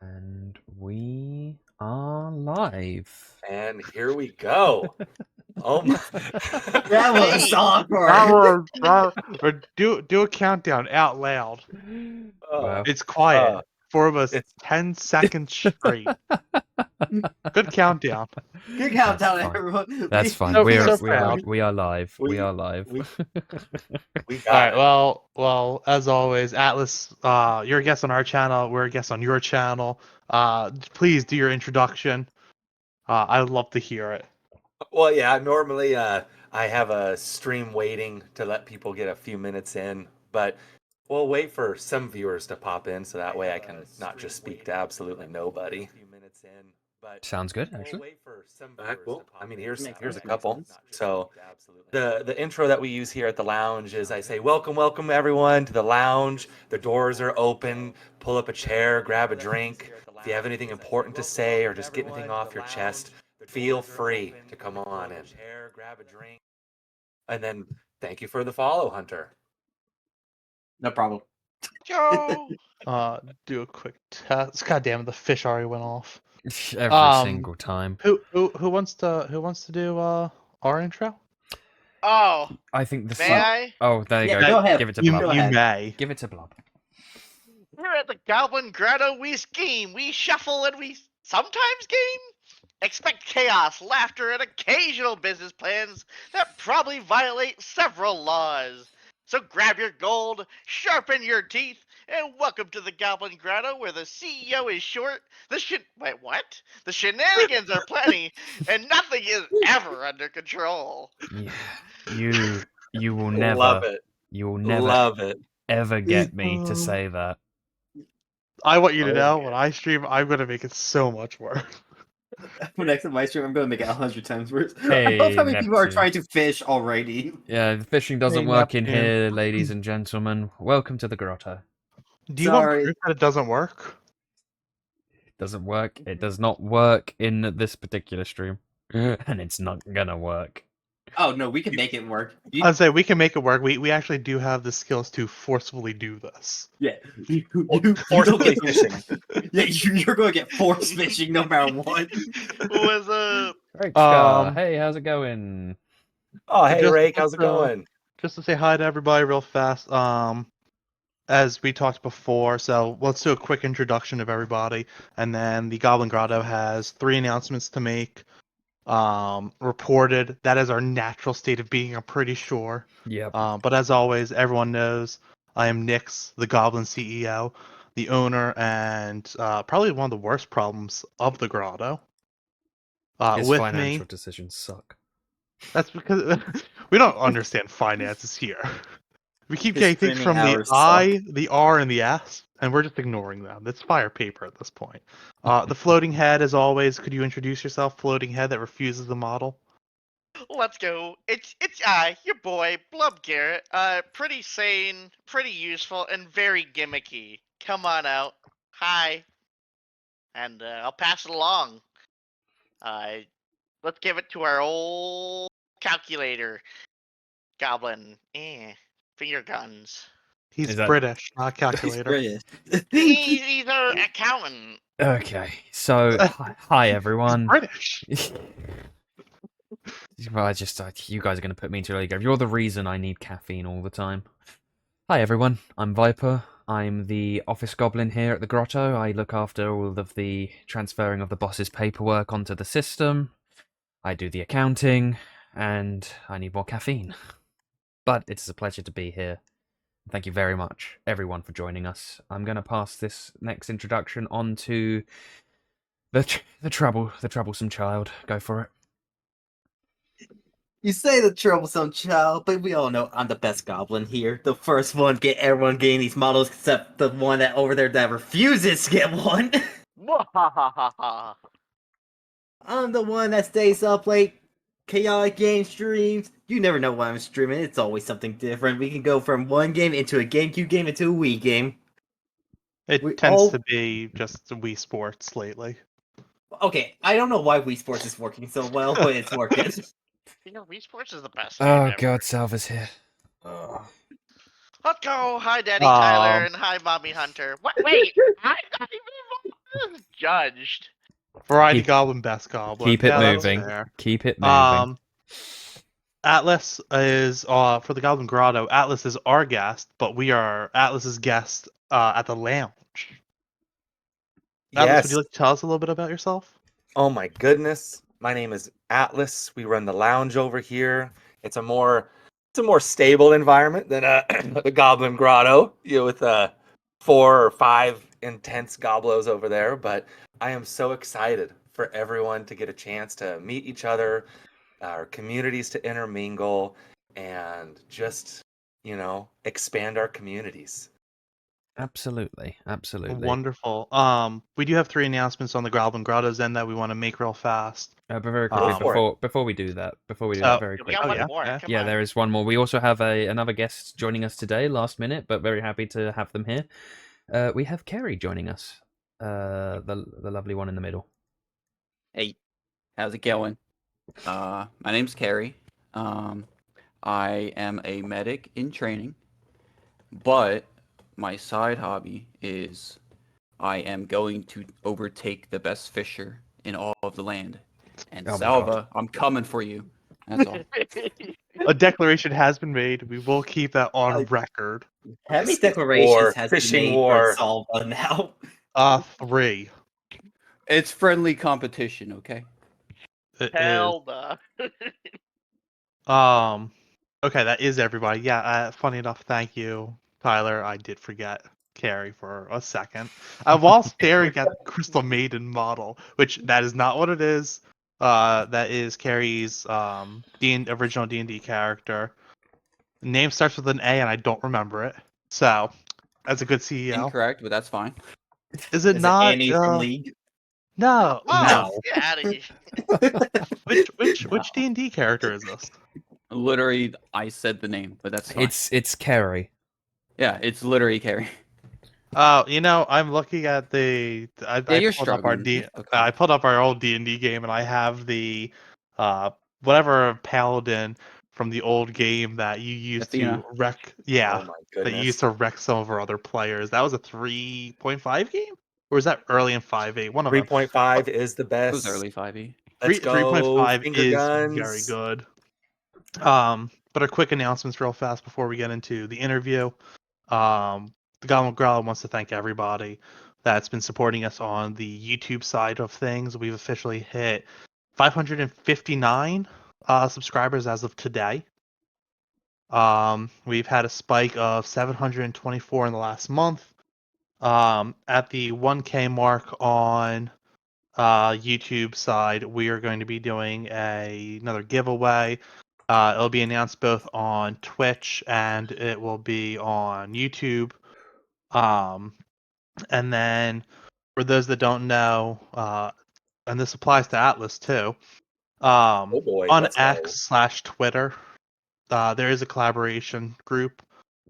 And we are live. And here we go. Oh my! That was Hey! awkward. Do a countdown out loud. Well, It's quiet for almost it's- 10 seconds straight. Good countdown. That's Good countdown, fine. everyone. that's fine. so- We so are proud. we are live. We are live. we All got right. it. Well. As always, Atlas, you're a guest on our channel. We're a guest on your channel. Please do your introduction. I'd love to hear it. Well, yeah. Normally, I have a stream waiting to let people get a few minutes in, but we'll wait for some viewers to pop in, so that way I can not just speak to absolutely nobody. Sounds good, actually. Well, I mean, here's Makes a couple. sense. So the intro that we use here at the lounge is I say, welcome everyone to the lounge. The doors are open. Pull up a chair, grab a drink. If you have anything important to say or just get anything off your chest, feel free to come on in. And then thank you for the follow, Hunter. No problem. Joe! Do a quick test. God damn it, the fish already went off. Every single time. Who wants to do our intro? Oh, I think the may I? Oh, there you Yeah, go. go ahead. Give it to You, Blob. Go you ahead. may. Give it to Blob. Here at the Goblin Grotto, we scheme, we shuffle, and we sometimes game. Expect chaos, laughter, and occasional business plans that probably violate several laws. So grab your gold, sharpen your teeth, and welcome to the Goblin Grotto, where the CEO is short, wait, what? The shenanigans are plenty, and nothing is ever under control. Yeah. You will never Love it. you will never Love it. ever get me to say that. I want you to Oh, know yeah. when I stream, I'm gonna make it so much worse. For next time I stream, I'm going to make it 100 times worse. I Hey, love how many people are Neptune. trying to fish already. Yeah, the fishing doesn't Hey, work in Neptune. here, ladies and gentlemen. Welcome to the grotto. Do you want Sorry. proof that it doesn't work? Doesn't work. It does not work in this particular stream. And it's not gonna work. Oh, no, we can make it work. I'd say we can make it work. We actually do have the skills to forcefully do this. Yeah. You don't Forcibly get fishing. Yeah, you're going to get force fishing no matter what. Was Right, Um, hey, how's it going? Oh, hey, Just- Rake, how's it going? Just to say hi to everybody real fast. As we talked before, so let's do a quick introduction of everybody, and then the Goblin Grotto has 3 announcements to make. Reported. That is our natural state of being, I'm pretty sure. Yep. But as always, everyone knows I am Nyx, the Goblin CEO, the owner, and probably one of the worst problems of the Grotto. His With financial me, decisions suck. that's because we don't understand finances here. We keep His getting things streaming from the hours I, the R, and the S, and we're just ignoring them. It's fire paper at this point. The floating head, as always, could you introduce yourself, floating head that refuses the model? Let's go. It's your boy Blub Garrett. Pretty sane, pretty useful, and very gimmicky. Come on out. Hi. And I'll pass it along. Let's give it to our old calculator. Goblin. Finger guns. He's Is that- British, not He's calculator. British. He's our accountant. Okay, so hi everyone. British. Well, you guys are going to put me into a league. You're the reason I need caffeine all the time. Hi everyone, I'm Viper. I'm the office goblin here at the grotto. I look after all of the transferring of the boss's paperwork onto the system. I do the accounting, and I need more caffeine. But it is a pleasure to be here. Thank you very much, everyone, for joining us. I'm going to pass this next introduction on to the troublesome child. Go for it. You say the troublesome child, but we all know I'm the best goblin here. The first one get everyone getting these models, except the one that over there that refuses to get one. Mwahahaha. I'm the one that stays up late, chaotic game streams. You never know what I'm streaming. It's always something different. We can go from one game into a GameCube game into a Wii game. It We tends all- to be just Wii Sports lately. Okay, I don't know why Wii Sports is working so well, but it's working. You know, Wii Sports is the best game Oh ever. god, Salva's here. Oh. Let's go. Hi, Daddy Tyler, Um, and hi, Mommy Hunter. What? Wait, I'm not even Judged. Variety Keep- Goblin, Best Goblin. Keep it Yeah, that's moving. fair. Keep it moving. Atlas is for the Goblin Grotto. Atlas is our guest, but we are Atlas's guest at the lounge. Atlas, would Yes. you like to tell us a little bit about yourself? Oh my goodness. My name is Atlas. We run the lounge over here. It's a more stable environment than the Goblin Grotto, with 4 or 5 intense goblos over there, but I am so excited for everyone to get a chance to meet each other, our communities to intermingle, and just, expand our communities. Absolutely. Wonderful. We do have 3 announcements on the Goblin Grotto's end that we want to make real fast. But very Go quickly, for it. before we do that, Oh, very We quickly. got one yeah, more. yeah. Come Yeah, on. there is one more. We also have another guest joining us today, last minute, but very happy to have them here. We have Kerry joining us, the lovely one in the middle. Hey, how's it going? My name's Carrie. I am a medic in training, but my side hobby is I am going to overtake the best fisher in all of the land. And Oh my Salva, I'm coming for you. That's all. A declaration has been made. We will keep that on record. How many This is declarations war, has been fishing made war. for Salva now? 3. It's friendly competition, okay? It is. Hell no. Okay, that is everybody. Yeah, funny enough, thank you, Tyler. I did forget Carrie for a second. While staring at the Crystal Maiden model, which that is not what it is. That is Carrie's original D&D character. The name starts with an A, and I don't remember it. So, as a good CEO, Incorrect, but that's fine. is it Is not? it Annie from League? No, Oh, no. get out of here. Which D&D character is this? Literally, I said the name, but that's fine. It's Kerry. Yeah, it's literally Carrie. Oh, I'm looking at the. Yeah, you're pulled up our struggling. D. Okay. I pulled up our old D&D game, and I have the, whatever paladin from the old game that you used Athena. to wreck. Yeah, Oh my that you goodness. used to wreck some of our other players. That was a 3.5 game, or was that early in 5.8? One of them. 3.5 is the It best. was early 5e. Let's go 3.5 finger is guns. very good. But a quick announcements real fast before we get into the interview. The Goblin Growler wants to thank everybody that's been supporting us on the YouTube side of things. We've officially hit 559 subscribers as of today. We've had a spike of 724 in the last month. At the 1K mark on YouTube side, we are going to be doing another giveaway. It'll be announced both on Twitch and it will be on YouTube. And then for those that don't know, and this applies to Atlas too, Oh boy, on let's go. X/Twitter, there is a collaboration group.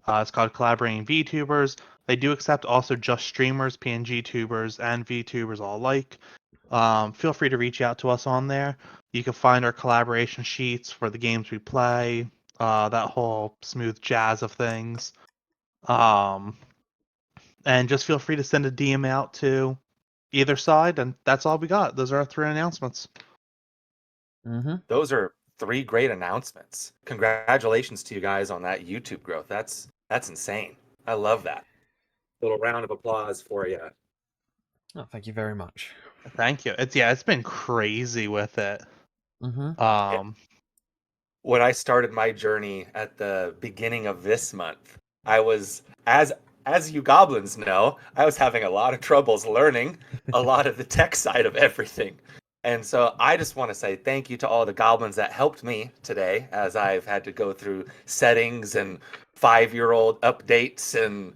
It's called Collaborating VTubers. They do accept also just streamers, PNG tubers, and VTubers all alike. Feel free to reach out to us on there. You can find our collaboration sheets for the games we play, that whole smooth jazz of things. And just feel free to send a DM out to either side, and that's all we got. Those are our 3 announcements. Mm-hmm. Those are 3 great announcements. Congratulations to you guys on that YouTube growth. That's insane. I love that. Little round of applause for you. Oh, thank you very much. Thank you. It's been crazy with it. Mm-hmm. When I started my journey at the beginning of this month, I was, as you goblins know, I was having a lot of troubles learning a lot of the tech side of everything. And so I just want to say thank you to all the goblins that helped me today as I've had to go through settings and 5-year-old updates and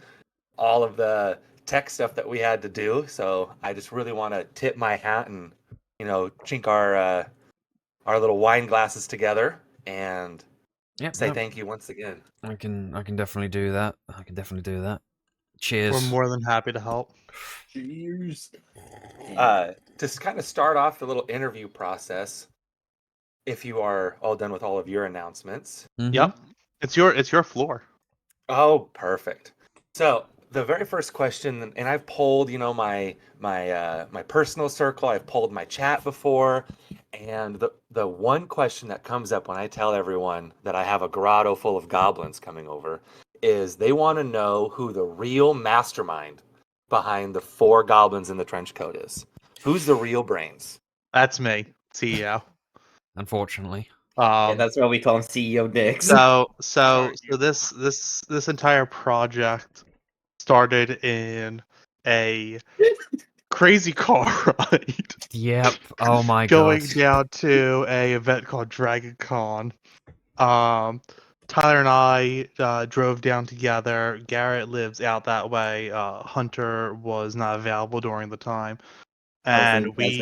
all of the tech stuff that we had to do. So I just really want to tip my hat and, chink our little wine glasses together and Yep. say no, thank you once again. I can definitely do that. Cheers. We're more than happy to help. Cheers. To kind of start off the little interview process, if you are all done with all of your announcements. Mhm. Yep. It's your floor. Oh, perfect. So the very first question, and I've polled, my personal circle. I've polled my chat before, and the one question that comes up when I tell everyone that I have a grotto full of goblins coming over is they want to know who the real mastermind behind the four goblins in the trench coat is. Who's the real brains? That's me, CEO. Unfortunately. And that's why we call him CEO Dix. So this entire project started in a crazy car ride Yep. Oh my going god. down to a event called Dragon Con. Tyler and I drove down together. Garrett lives out that way. Hunter was not available during the time, I was in and the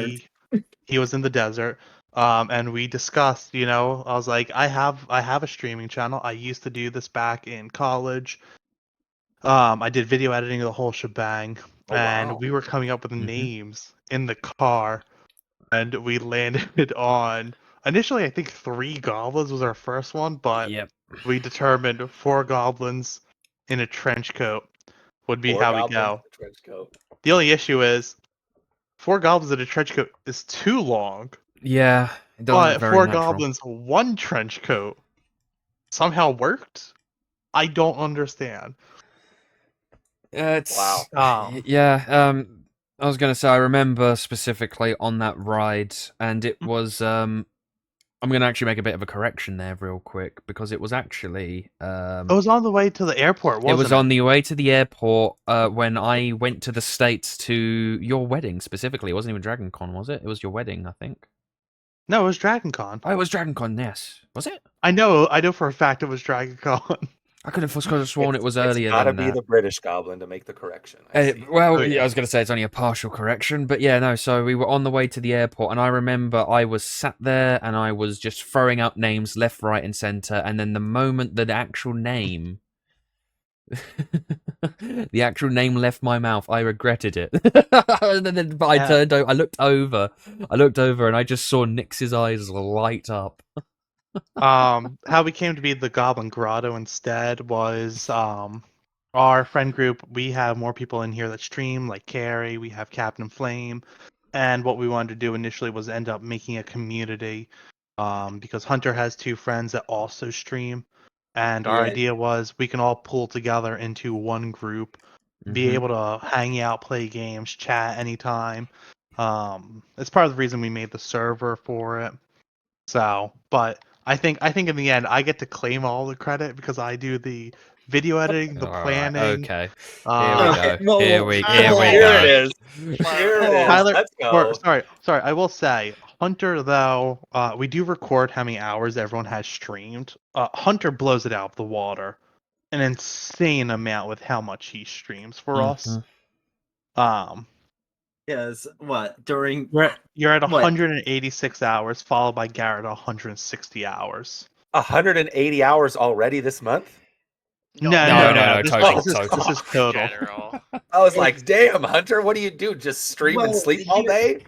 desert. he was in the desert. And we discussed, I was like, I have a streaming channel. I used to do this back in college. I did video editing, the whole shebang, Oh, and wow. we were coming up with Mhm. names in the car, and we landed on initially I think 3 goblins was our first one, but Yep. we determined 4 goblins in a trench coat would be Four how we goblins in go. a trench coat. The only issue is 4 goblins in a trench coat is too long, Yeah. It doesn't look but very four natural. goblins one trench coat somehow worked. I don't understand. It's Wow. yeah. I was gonna say I remember specifically on that ride, and it was I'm gonna actually make a bit of a correction there real quick because it was actually It was on the way to the airport, it was wasn't on the way to the airport when I went to the States to your wedding specifically. It wasn't even Dragon Con, was it? It was your wedding, I think. No, it was Dragon Con. Oh, it was Dragon Con, yes. Was it? I know for a fact it was Dragon Con. I could have sworn it was It's earlier gotta than be that. the British goblin to make the correction. I see. Well, Oh, yeah, yeah. I was going to say it's only a partial correction, but yeah, no. So we were on the way to the airport, and I remember I was sat there and I was just throwing out names left, right, and center. And then the moment that the actual name, the actual name left my mouth, I regretted it. And then, but I Yeah. turned, I looked over, and I just saw Nix's eyes light up. How we came to be the Goblin Grotto instead was our friend group. We have more people in here that stream, like Carrie. We have Captain Flame, and what we wanted to do initially was end up making a community, because Hunter has 2 friends that also stream, and our Yeah. idea was we can all pull together into one group, be Mhm. able to hang out, play games, chat anytime. It's part of the reason we made the server for it. So, but I think in the end I get to claim all the credit because I do the video editing, the All right, planning. okay. Here we Okay, go. well, Here we come on. Here it go. is. Here it is. Tyler, Let's or go. sorry, I will say Hunter though, we do record how many hours everyone has streamed. Hunter blows it out of the water, an insane amount with how much he streams for us. Um, Yes, what during you're at what? 186 hours, followed by Garrett 160 hours. 180 hours already this month? No, No, total. This is total. General. I was like, damn, Hunter, what do you do? Just stream and Well, sleep all day?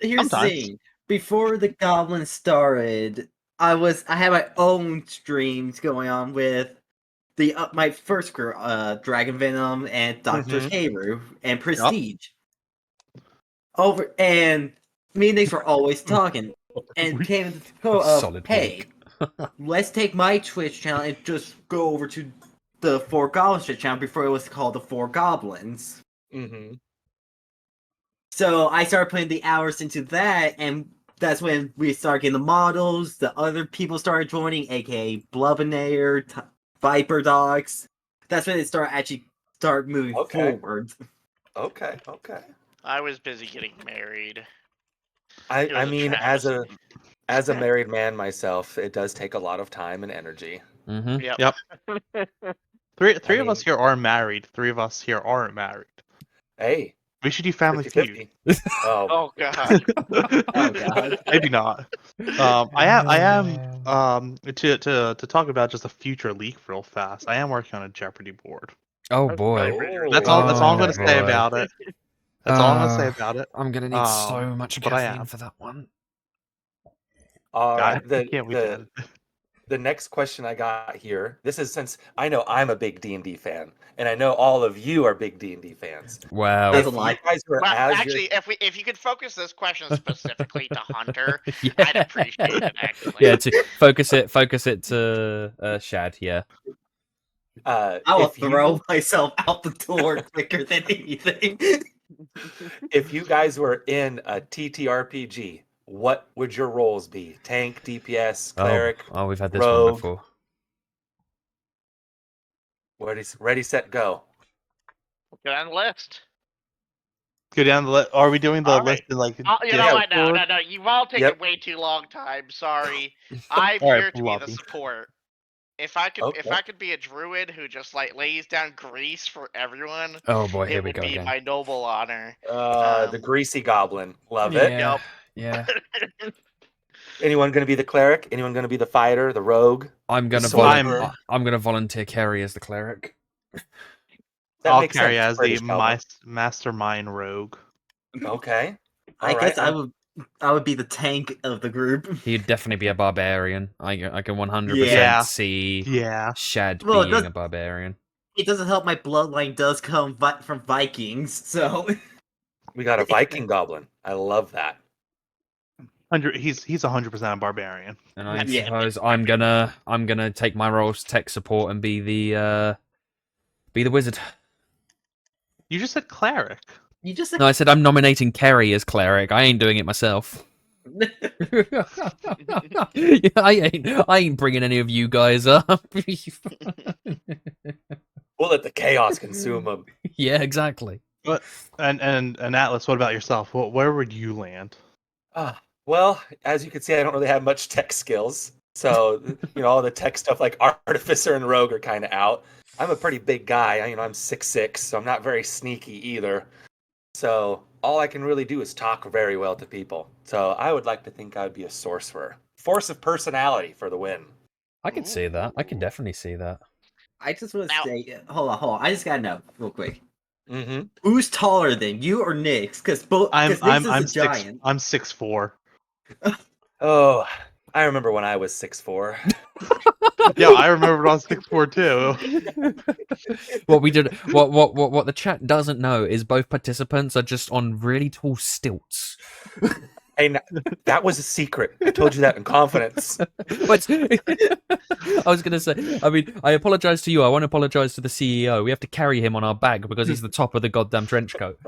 Here's the Sometimes. thing. Before the Goblin started, I had my own streams going on with the my first crew, Dragon Venom and Doctor Mhm. Haru and Prestige. Over and me and Nix were always talking, and came to the quote of, Solid "Hey, let's take my Twitch channel and just go over to the Four Goblins Twitch channel before it was called the Four Goblins." Mm-hmm. So I started putting the hours into that, and that's when we started getting the models. The other people started joining, aka Blubbenair, Viper Dogs. That's when it started moving Okay. forward. Okay. I was busy getting married. I was a mean, as a travesty. married man myself, it does take a lot of time and energy. Mm-hmm. Yep. Yep. Three of mean- us here are married. 3 of us here aren't married. Hey, We should do Family 50-50. Feud. Oh, Oh god. Oh god. Maybe not. I am to talk about just a future leak real fast. I am working on a Jeopardy board. Oh That's boy. probably pretty That's all I'm Oh, gonna say boy. about it. That's all I'm gonna say about it. I'm gonna need so much but I caffeine am. for that one. all I right. can't wait to edit it. the next question I got here. This is since I know I'm a big D&D fan, and I know all of you are big D&D fans. Wow. That's If a lie. you guys were Well, as actually, if you could focus this question specifically to Hunter, Yeah. I'd appreciate it. Actually, Yeah, to focus it to Shad. Yeah. your, I will if you throw myself out the door quicker than anything. if you guys were in a TTRPG, what would your roles be? Tank, DPS, cleric, Oh, we've had this one rogue? before. Ready, set, go. get on the list. Go down the list. Are we doing the All list right. in like? You know Yeah. what? No. You've all taken Yep. way too long time. Sorry. I'm All right, here to be the Blobby. support. If I Okay. could be a druid who just like lays down grease for everyone, Oh boy, here it we would go be again. my noble honor. The greasy goblin. Love it. Yeah. Yep. Yeah. Anyone going to be the cleric? Anyone going to be the fighter, the rogue? I'm gonna sorcerer? I'm gonna volunteer Carrie as the cleric. That I'll makes carry sense. as British the goblin. mastermind rogue. Okay. I All guess right. I would be the tank of the group. He'd definitely be a barbarian. I can 100% Yeah. see Yeah. Shad Well, it being does- a barbarian. It doesn't help my bloodline does come from Vikings, so We got a Viking goblin. I love that. He's 100% a barbarian. And I Yeah. suppose I'm gonna take my role as tech support and be the wizard. You just said cleric. you just No, I said I'm nominating Kerry as cleric. I ain't doing it myself. Yeah, I ain't bringing any of you guys up. We'll let the chaos consume them. Yeah, exactly. And Atlas, what about yourself? Where would you land? Well, as you can see, I don't really have much tech skills. So, all the tech stuff like Artificer and Rogue are kind of out. I'm a pretty big guy. I'm 6'6", so I'm not very sneaky either. So, all I can really do is talk very well to people. So, I would like to think I would be a sorcerer. Force of personality for the win. I can see that. I can definitely see that. I just want to Now- say, hold on. I just gotta know real quick. Mm-hmm. Who's taller than you or Nyx? Because Nyx is a giant. I'm 6'4". Oh, I remember when I was 6'4". Yeah, I remember when I was 6'4" too. What we did, what the chat doesn't know is both participants are just on really tall stilts. Hey, that was a secret. I told you that in confidence. But I was gonna say, I mean, I apologize to you. I want to apologize to the CEO. We have to carry him on our back because he's the top of the goddamn trench coat.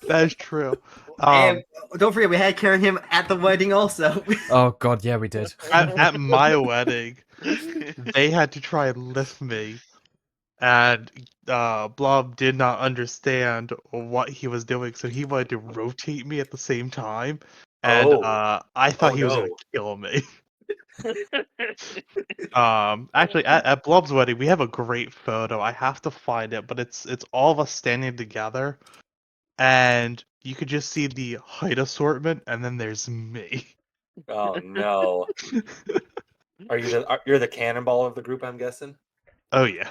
That is true. And don't forget, we had to carry him at the wedding also. Oh god, yeah, we did. At my wedding, they had to try and lift me, and Blob did not understand what he was doing, so he wanted to rotate me at the same time, and I thought he was going to kill me. Actually, at Blob's wedding, we have a great photo. I have to find it, but it's all of us standing together, and you could just see the height assortment, and then there's me. Oh no! You're the cannonball of the group? I'm guessing. Oh yeah.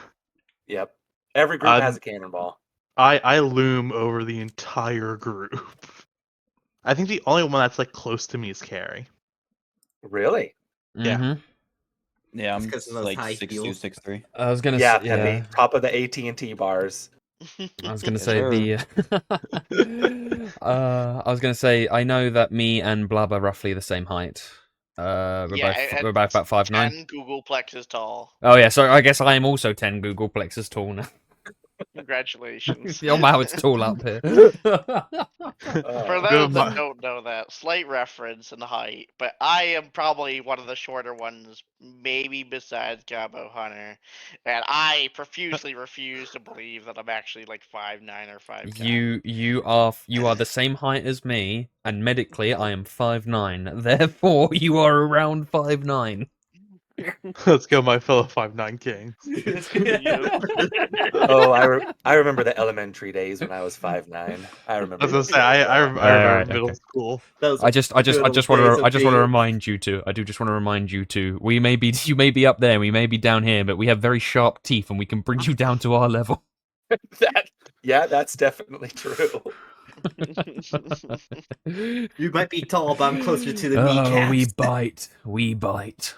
Yep. Every group has a cannonball. I loom over the entire group. I think the only one that's like close to me is Carrie. Really? Yeah. Mhm. Yeah, I'm It's 'cause of those like high 6'2", heels. 6'3". I was gonna Yeah, say, Peppy, top of the AT&T bars. I was gonna Yes, say sir. I was gonna say I know that me and Blub are roughly the same height. We're both about 5'9". 10 Google plexes tall. Oh yeah, so I guess I am also 10 Google plexes tall now. Congratulations. Oh wow, it's tall up here. For Uh, those Good that don't know that, slight reference in height, but I am probably one of the shorter ones, maybe besides Gabo Hunter, and I profusely refuse to believe that I'm actually like 5'9" or 5'10". you are the same height as me, and medically I am 5'9". Therefore, you are around 5'9". Let's go, my fellow 5'9" kings. I remember the elementary days when I was 5'9". I remember. I was gonna those say I days well. remember Alright, middle okay. school. I just want to remind you two. I do just want to remind you two. You may be up there, we may be down here, but we have very sharp teeth, and we can bring you down to our level. That's definitely true. You might be tall, but I'm closer to the Oh, we kneecaps. bite. We bite.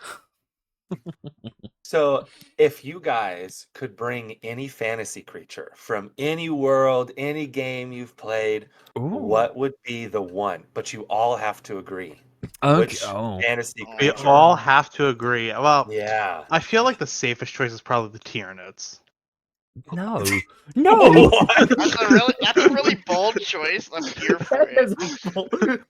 So, if you guys could bring any fantasy creature from any world, any game you've played, Ooh. what would be the one? But you all have to agree. Okay. Which Oh. fantasy We creature? all have to agree. Well, Yeah. I feel like the safest choice is probably the Tyranids. No. No. What? That's a really bold choice. I'm here for it.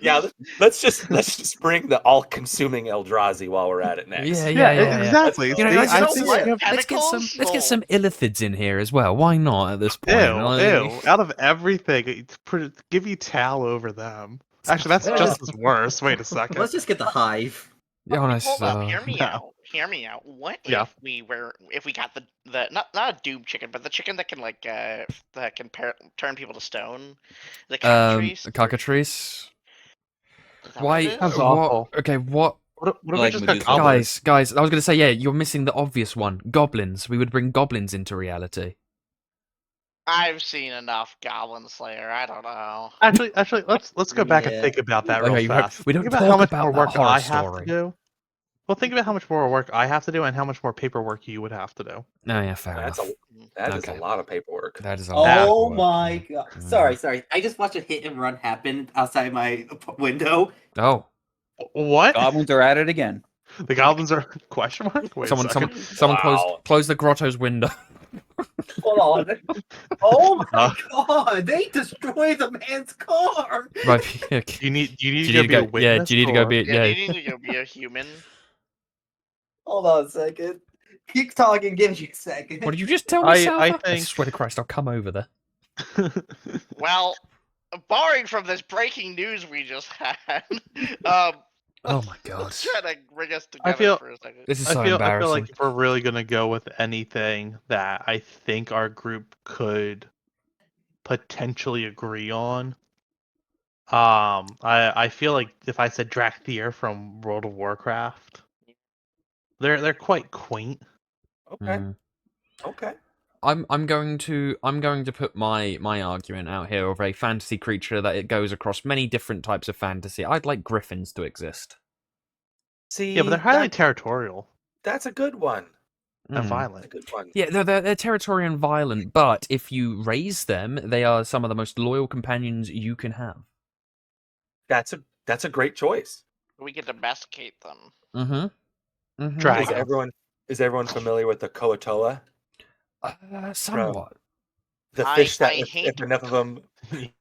Yeah, let's just bring the all-consuming Eldrazi while we're at it next. Yeah. exactly. You know, See, let's I just- think what? we have Let's get some Tentacles? illithids in here as well. Why not at this point? ew. Out of everything, give you Tal over them. Actually, that's Yeah, just as worse. Wait a second. Let's just get the hive. Yeah, honest, Hold up, hear me no. out. Hear me out. What Yeah. if we got the not a doom chicken, but the chicken that can turn people to stone? The cockatrice? cockatrice. Is that what Why? it is? Sounds What? awful. Okay, what? What if we Like just got Medusa. goblins? Guys, I was gonna say, yeah, you're missing the obvious one. Goblins. We would bring goblins into reality. I've seen enough Goblin Slayer. I don't know. Actually, let's go back and Yeah. think about that real Okay, fast. we don't Think about talk how much about more that work horror I have story. to do. Well, think about how much more work I have to do and how much more paperwork you would have to do. Oh yeah, fair That's enough. that is Okay. a lot of paperwork. That is a lot. of Oh work, my yeah. god. Sorry. I just watched a hit and run happen outside my window. Oh, What? Goblins are at it again. The goblins are question mark? Wait a second. someone Wow. close the grotto's window. Hold on. Oh my Uh. god, they destroyed the man's car! Right. Okay. You need Do you to need to be a go? witness. Yeah. Do you need to go or- be? Yeah, Yeah. you need to go be a human. Hold on a second. Keep talking, give me a second. What did you just tell me, I Salva? I think- swear to Christ, I'll come over there. Well, barring from this breaking news we just had, Oh my god. let's try to bring us together feel- for a second. This is I so feel embarrassing. like if we're really gonna go with anything that I think our group could potentially agree on, I feel like if I said Drakthir from World of Warcraft, they're quite quaint. Okay. Mm. Okay. I'm going to put my argument out here of a fantasy creature that it goes across many different types of fantasy. I'd like griffins to exist. See, Yeah, but they're highly territorial that's a good one. and Mm. That's a violent. good one. Yeah, they're territorial and violent, but if you raise them, they are some of the most loyal companions you can have. That's a great choice. We can domesticate them. Mm-hmm. Mm-hmm. Dragon. Is everyone familiar with the Koatoa? Somewhat. The I- fish that I if hate- enough of them if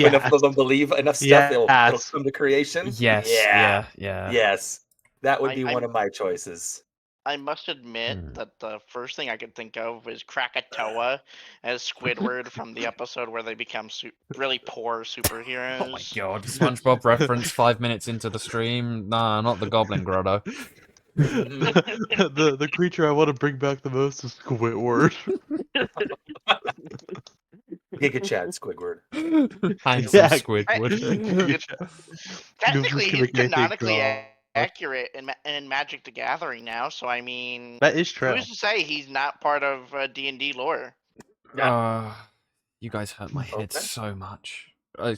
Yeah. enough of them believe enough stuff, it'll Yes. come to creation. Yes. Yeah. Yeah. Yes. That would I- be I'm- one of my choices. I must admit Hmm. that the first thing I could think of is Krakatoa as Squidward from the episode where they become really poor superheroes. Oh my god, SpongeBob reference 5 minutes into the stream. Nah, not the Goblin Grotto. the creature I want to bring back the most is Squidward. Giga Chad Squidward. Handsome Yeah, Squidward. Technically, Just he's gonna make it canonically go. accurate in Magic the Gathering now, so I mean, That is true. who's to say he's not part of D&D lore? You guys hurt my head Okay. so much. Yeah,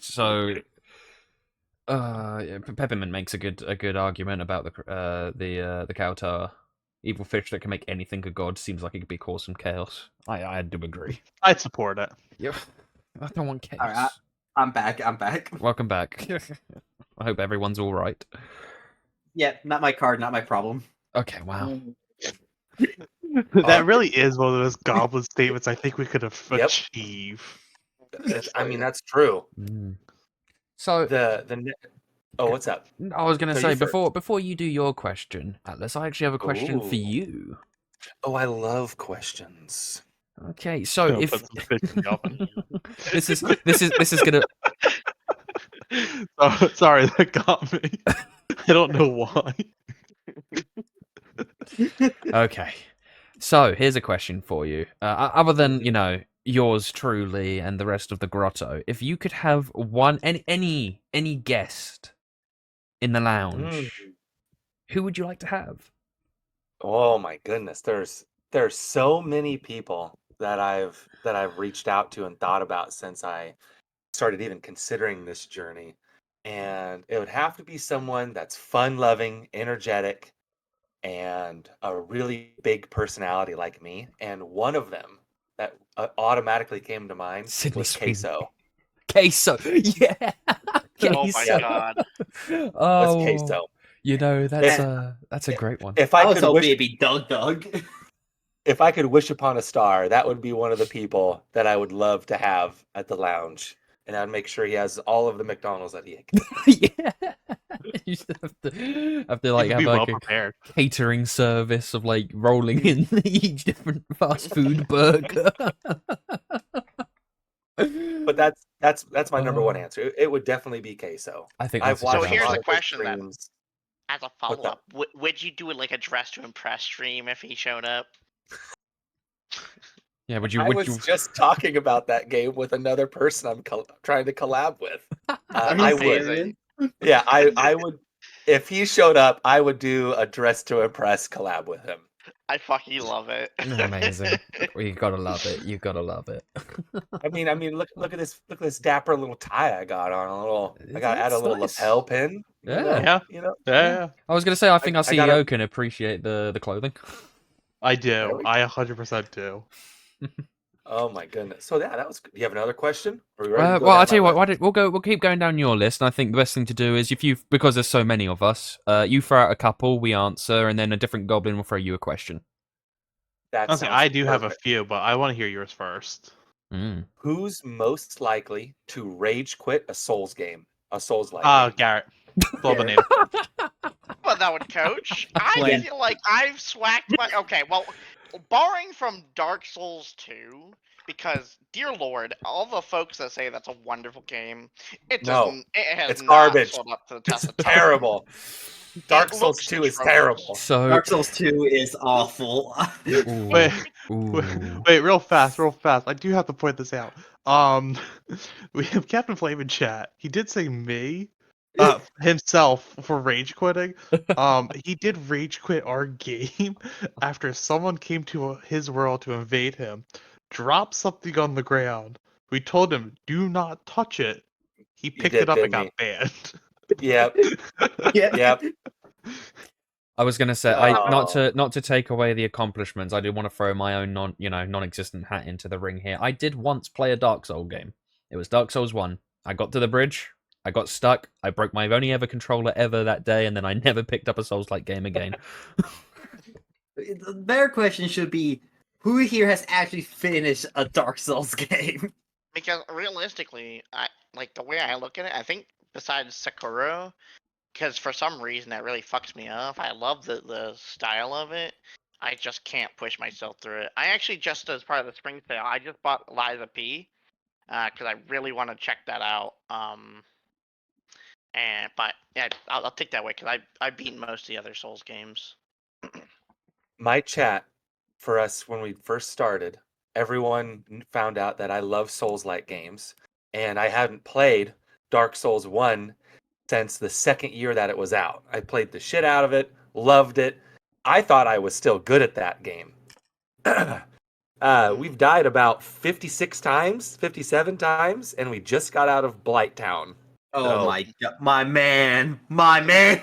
Peppermint makes a good argument about the Kowtoa. Evil fish that can make anything a god seems like it could be cause some chaos. I do agree. I'd support it. Yep. I don't want chaos. Alright, I'm back. Welcome back. I hope everyone's all right. Yeah, not my card, not my problem. Okay, wow. That really is one of those goblin statements I think we could have Yep. achieved. I mean, that's true. Mm. So What's up? I was gonna No, say you first. before you do your question, Atlas, I actually have a question for Ooh. you. Oh, I love questions. Okay, so Gonna if put some fish in the oven. this is gonna Oh, sorry, that got me. I don't know why. Okay. So here's a question for you. Other than yours truly and the rest of the grotto, if you could have any guest in the lounge, who would you like to have? Oh my goodness, there's so many people that I've reached out to and thought about since I started even considering this journey. And it would have to be someone that's fun-loving, energetic, and a really big personality like me. And one of them that automatically came to mind Sydney was Sweeney. Queso. Queso, yeah, Oh my queso. god. Was Oh, Queso. you know If, that's a great one. if I I was could hoping wish, it'd be Doug Doug. if I could wish upon a star, that would be one of the people that I would love to have at the lounge, and I'd make sure he has all of the McDonald's that he can. Yeah, you should have to like You'd have be like well a prepared. catering service of like rolling in each different fast food burger. But that's my number one Oh. answer. It would definitely be Queso. I think I've that's a good watched So here's a a lot answer. of his question then. streams. As a What's follow up? up, would you do it like a dress to impress stream if he showed up? Yeah, would you? I Would was you? just talking about that game with another person I'm trying to collab with. Are you I would. Amazing. Yeah, I would. If he showed up, I would do a dress to impress collab with him. I fucking love it. Amazing. Well, you gotta love it. You gotta love it. I mean, look at this dapper little tie I got on. I got to add a It's little nice. lapel pin. Yeah. Yeah. You know. Yeah, I was gonna say I think our I gotta- CEO can appreciate the clothing. I There do. we I 100% do. Oh my goodness. So yeah, that was good. You have another question? Are we ready to go Well, down I'll tell you my what. list? We'll keep going down your list, and I think the best thing to do is because there's so many of us, you throw out a couple, we answer, and then a different goblin will throw you a question. That Honestly, sounds I do have a perfect. few, but I want to hear yours first. Mm. Who's most likely to rage quit a Souls game? A Souls-like game? Garrett. Love the Garrett. name. Well, that would coach. I When- feel like I've swacked my. Okay, well, barring from Dark Souls 2, because dear lord, all the folks that say that's a wonderful game, it No, doesn't. It has it's not garbage. stood up to the test It's of time. terrible. Dark It Souls looks 2 is atrocious. terrible. So Dark Souls 2 is awful. Ooh, Wait, ooh. wait, real fast. I do have to point this out. We have Captain Flame in chat. He did say me, himself for rage quitting. He did rage quit our game after someone came to his world to invade him, dropped something on the ground. We told him, "Do not touch it." He picked did it up and pin me. got banned. Yep. Yeah. Yep. I was gonna say, Oh. not to take away the accomplishments. I do want to throw my own non-existent hat into the ring here. I did once play a Dark Souls game. It was Dark Souls 1. I got to the bridge. I got stuck. I broke my only ever controller ever that day, and then I never picked up a Souls-like game again. The better question should be, who here has actually finished a Dark Souls game? Because realistically, I like the way I look at it. I think besides Sekiro, because for some reason that really fucks me up. I love the style of it. I just can't push myself through it. I actually just as part of the spring sale, I just bought Liza P. Because I really want to check that out. But yeah, I'll take that way because I've beaten most of the other Souls games. My chat for us when we first started, everyone found out that I love Souls-like games, and I hadn't played Dark Souls 1 since the second year that it was out. I played the shit out of it, loved it. I thought I was still good at that game. We've died about 56 times, 57 times, and we just got out of Blight Town. Oh So- my god, my man, my man.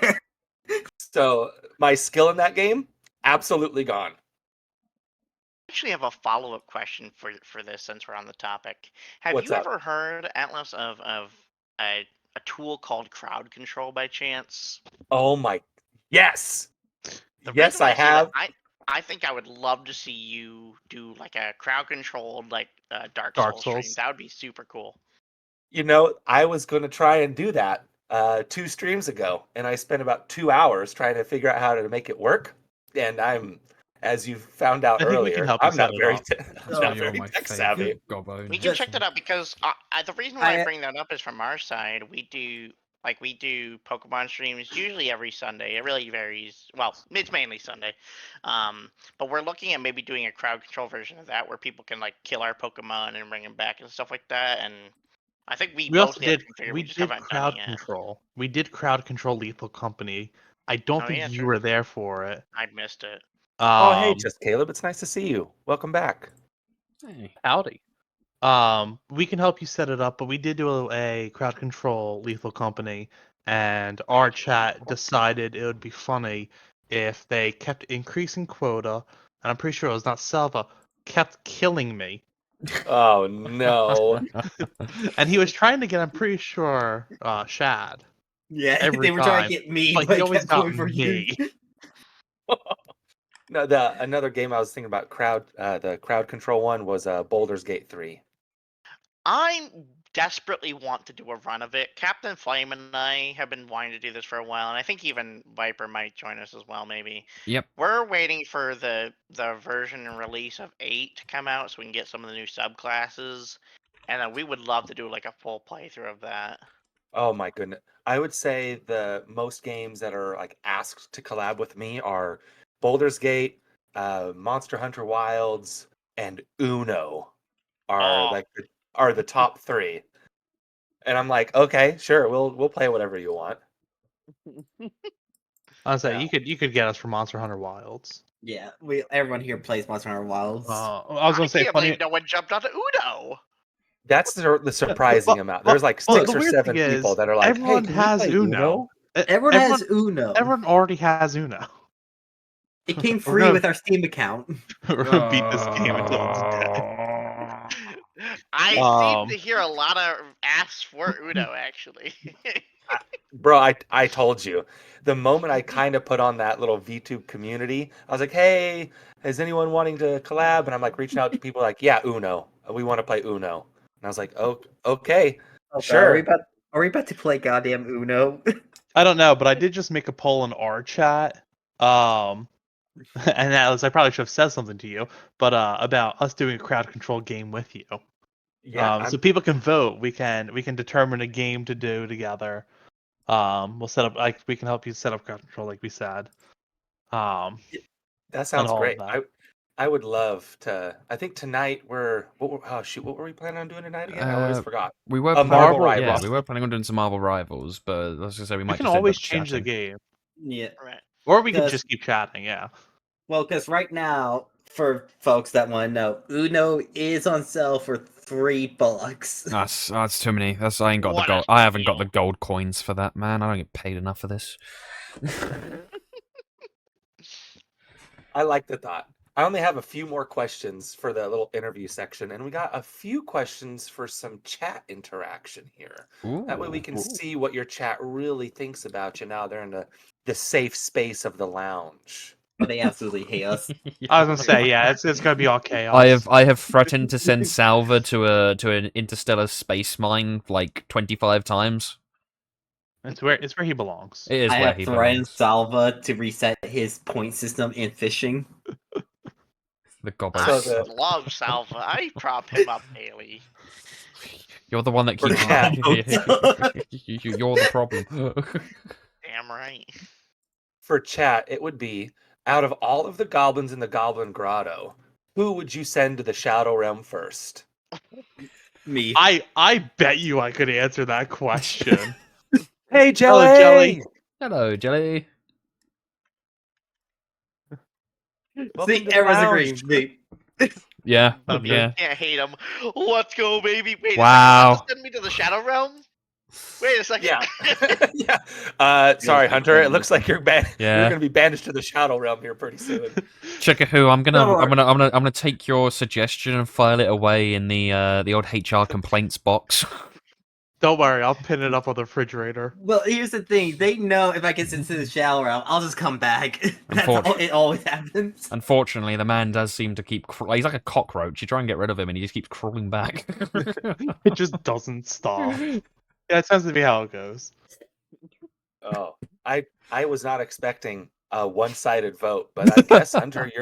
So my skill in that game, absolutely gone. I actually have a follow-up question for this since we're on the topic. Have What's you up? ever heard, Atlas, of a tool called crowd control by chance? Oh my, yes, The yes, reason I say that, have. I think I would love to see you do like a crowd controlled like Dark Dark Souls stream. Souls. That would be super cool. You know, I was going to try and do that 2 streams ago, and I spent about 2 hours trying to figure out how to make it work. And I'm, as you found out I think we can earlier, help you I'm not set it very, up. I'm Oh, not You're very my tech favorite savvy. gobbo. We can Just- check that out because the reason why I I- bring that up is from our side. We do Pokemon streams usually every Sunday. It really varies. Well, it's mainly Sunday. But we're looking at maybe doing a crowd control version of that where people can like kill our Pokemon and bring them back and stuff like that. And I think we We also mostly have did. configured, We just did haven't done crowd it yet. control. We did crowd control Lethal Company. I don't Oh, think yeah, you true. were there for it. I missed it. Oh, hey, just Caleb. It's nice to see you. Welcome back. Hey. howdy. We can help you set it up, but we did do a crowd control Lethal Company, and our chat decided it would be funny if they kept increasing quota, and I'm pretty sure it was not Salva, kept killing me. Oh no. And he was trying to get, I'm pretty sure, Shad. Yeah, Every they were trying time. to get me, But but he always kept got going for you. me. No, another game I was thinking about the crowd control one was Baldur's Gate 3. I desperately want to do a run of it. Captain Flame and I have been wanting to do this for a while, and I think even Viper might join us as well, maybe. Yep. We're waiting for the version and release of 8 to come out so we can get some of the new subclasses, and we would love to do like a full playthrough of that. Oh my goodness. I would say the most games that are like asked to collab with me are Baldur's Gate, Monster Hunter Wilds, and Uno are Oh. are the top 3. And I'm like, okay, sure, we'll play whatever you want. I was say Yeah. you could get us for Monster Hunter Wilds. Yeah, everyone here plays Monster Hunter Wilds. I was gonna say can't funny. believe no one jumped onto Uno. That's the surprising amount. There's like Well, 6 the or weird 7 thing people is, that are like, everyone hey, can has we play Uno. Everyone has Uno. Everyone already has Uno. It came We're free gonna- with our Steam account. We're gonna beat this game until it's dead. I seem to hear a lot of asks for Uno, actually. Bro, I told you. The moment I kind of put on that little VTube community, I was like, hey, is anyone wanting to collab? And I'm like reaching out to people like, yeah, Uno. We want to play Uno. And I was like, oh, okay, sure. Are we about to play goddamn Uno? I don't know, but I did just make a poll in our chat. And Alice, I probably should have said something to you, but about us doing a crowd control game with you. Yeah, So people can vote. We can determine a game to do together. We'll set up we can help you set up crowd control, like we said. that and sounds all of great. that. I would love to. I think tonight what were we planning on doing tonight again? I always forgot. We were Marvel planning, Rivals. we were planning on doing some Marvel Rivals, but let's just say we We might can just end always up change the chatting. game, Yeah. Right. or we can Does- just keep chatting. Yeah. Well, because right now, for folks that want to know, Uno is on sale for $3. That's too many. I ain't got the What a gold. I haven't got the steal. gold coins for that, man. I don't get paid enough for this. I like the thought. I only have a few more questions for the little interview section, and we got a few questions for some chat interaction here. That way we can see what your chat really thinks about you now they're in the safe space of the lounge. But they absolutely hate us. I was gonna say, yeah, it's gonna be all chaos. I have threatened to send Salva to an interstellar space mine like 25 times. It's where he belongs. It is I where have he threatened belongs. Salva to reset his point system in fishing. The I goblins. So love Salva. I prop him up daily. You're the one that For keeps. chat. You're the problem. Damn right. For chat, it would be out of all of the goblins in the Goblin Grotto, who would you send to the Shadow Realm first? Me. I bet you I could answer that question. Hey, Hello, Jelly! Jelly. Hello, Jelly. Welcome See, to the everyone's lounge. agreeing. Me. Yeah, Okay. yeah. Can't hate him. Let's go, baby. Wait Wow. a second. You want to send me to the Shadow Realm? Wait a second. Yeah. yeah. Sorry, Hunter. It looks like you're Yeah. you're gonna be banished to the Shadow Realm here pretty soon. Chickahoo, I'm Don't worry. gonna take your suggestion and file it away in the old HR complaints box. Don't worry, I'll pin it up on the refrigerator. Well, here's the thing. They know if I get sent to the shower realm, I'll just come back. That's all, it always happens. Unfortunately, the man does seem to keep. He's like a cockroach. You try and get rid of him, and he just keeps crawling back. It just doesn't stop. Yeah, it tends to be how it goes. Oh, I was not expecting a one-sided vote, but I guess Hunter,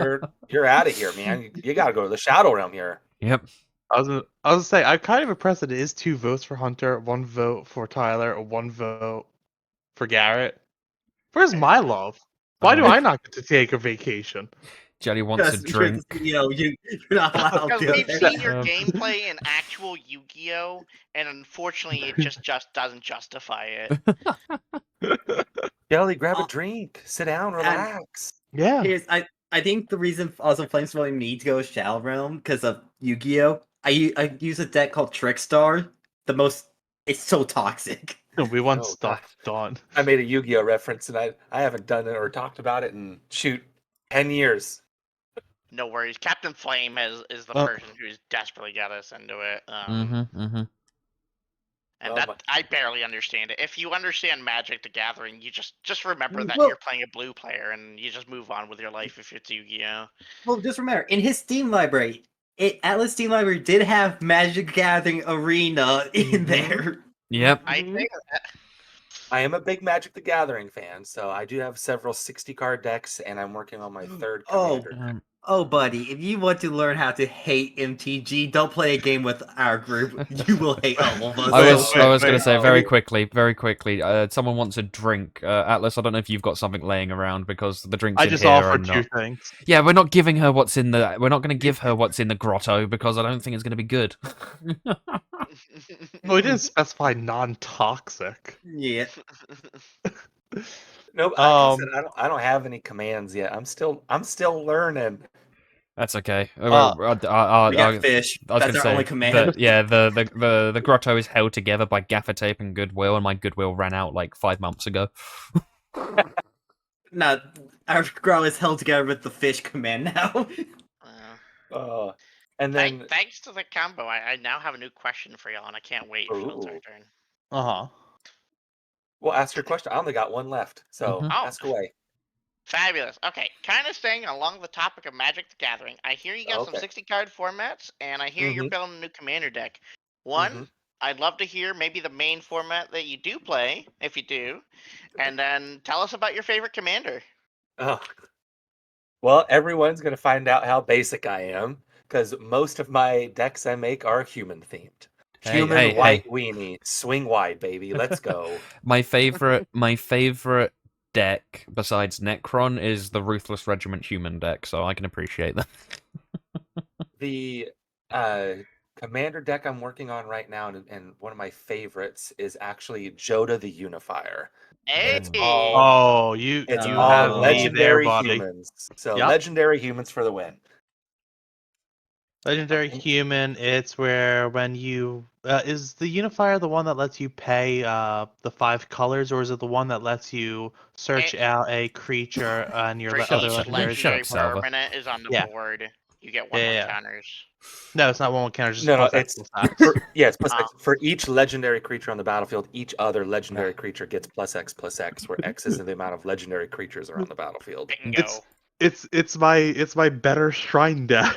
you're out of here, man. You gotta go to the Shadow Realm here. Yep. I was gonna say, I'm kind of impressed that it is 2 votes for Hunter, 1 vote for Tyler, or 1 vote for Garrett. Where's my love? Why do I not get to take a vacation? Jelly wants a Because drink. you're not allowed Because to. we've seen your Um, gameplay in actual Yu-Gi-Oh, and unfortunately, it just doesn't justify it. Jelly, grab a drink. Sit down, relax. Yeah. I think the reason also Flames really need to go Shadow Realm because of Yu-Gi-Oh. I use a deck called Trickstar. It's so toxic. We want Oh, stuff done. I made a Yu-Gi-Oh reference, and I haven't done it or talked about it in 10 years. No worries. Captain Flame is the person who's desperately got us into it. And Oh, that I barely understand it. If you understand Magic the Gathering, you just remember that Well- you're playing a blue player, and you just move on with your life if it's Yu-Gi-Oh. Well, just remember, in his Steam library, Atlas Steam Library did have Magic Gathering Arena in Mhm. there. Yep. I Mhm. think I am a big Magic the Gathering fan, so I do have several 60-card decks, and I'm working on my third Oh. commander. Oh, buddy, if you want to learn how to hate MTG, don't play a game with our group. You will hate all of us. I was wait, going to say oh. very quickly. Someone wants a drink. Atlas, I don't know if you've got something laying around because the drinks I in just here are offered not. two things. Yeah, we're not giving her what's in the. We're not going to give her what's in the grotto because I don't think it's going to be good. Well, we didn't specify non-toxic. Yeah. Nope, like I said, I don't have any commands yet. I'm still learning. That's okay. We got I fish. was That's going to our say only command. the grotto is held together by gaffer tape and goodwill, and my goodwill ran out like 5 months ago. No, our grow is held together with the fish command now. And then thanks to the combo, I now have a new question for y'all, and I can't wait for it's our Ooh. turn. Well, ask your question. I only got one left, so Mhm. ask away. Fabulous. Okay, kind of staying along the topic of Magic the Gathering. I hear you got some Okay. 60-card formats, and I hear you're Mhm. building a new commander deck. One, I'd love to hear maybe the main format that you do play, if you do, and then tell us about your favorite commander. Oh. Well, everyone's gonna find out how basic I am because most of my decks I make are human themed. Hey, Human hey, white hey. weenie, swing wide, baby. Let's go. My favorite deck besides Necron is the Ruthless Regiment human deck, so I can appreciate that. The commander deck I'm working on right now, and one of my favorites is actually Joda the Unifier. Hey! It's all Oh, you it's you all have me there, legendary buddy. humans. So Yep. legendary humans for the win. Legendary Okay. human. It's where when you is the unifier the one that lets you pay the 5 colors, or is it the one that lets you search out a creature and your For Shut up, other each legendaries? shut legendary up, Salva. permanent is on the Yeah. board, you get Yeah, 1/1 yeah. counters. No, it's not one counter. Just No, plus X it's plus X. it's plus Oh. X. For each legendary creature on the battlefield, each other legendary creature gets plus X, where X is the amount of legendary creatures are on the battlefield. Bingo. It's my better shrine deck.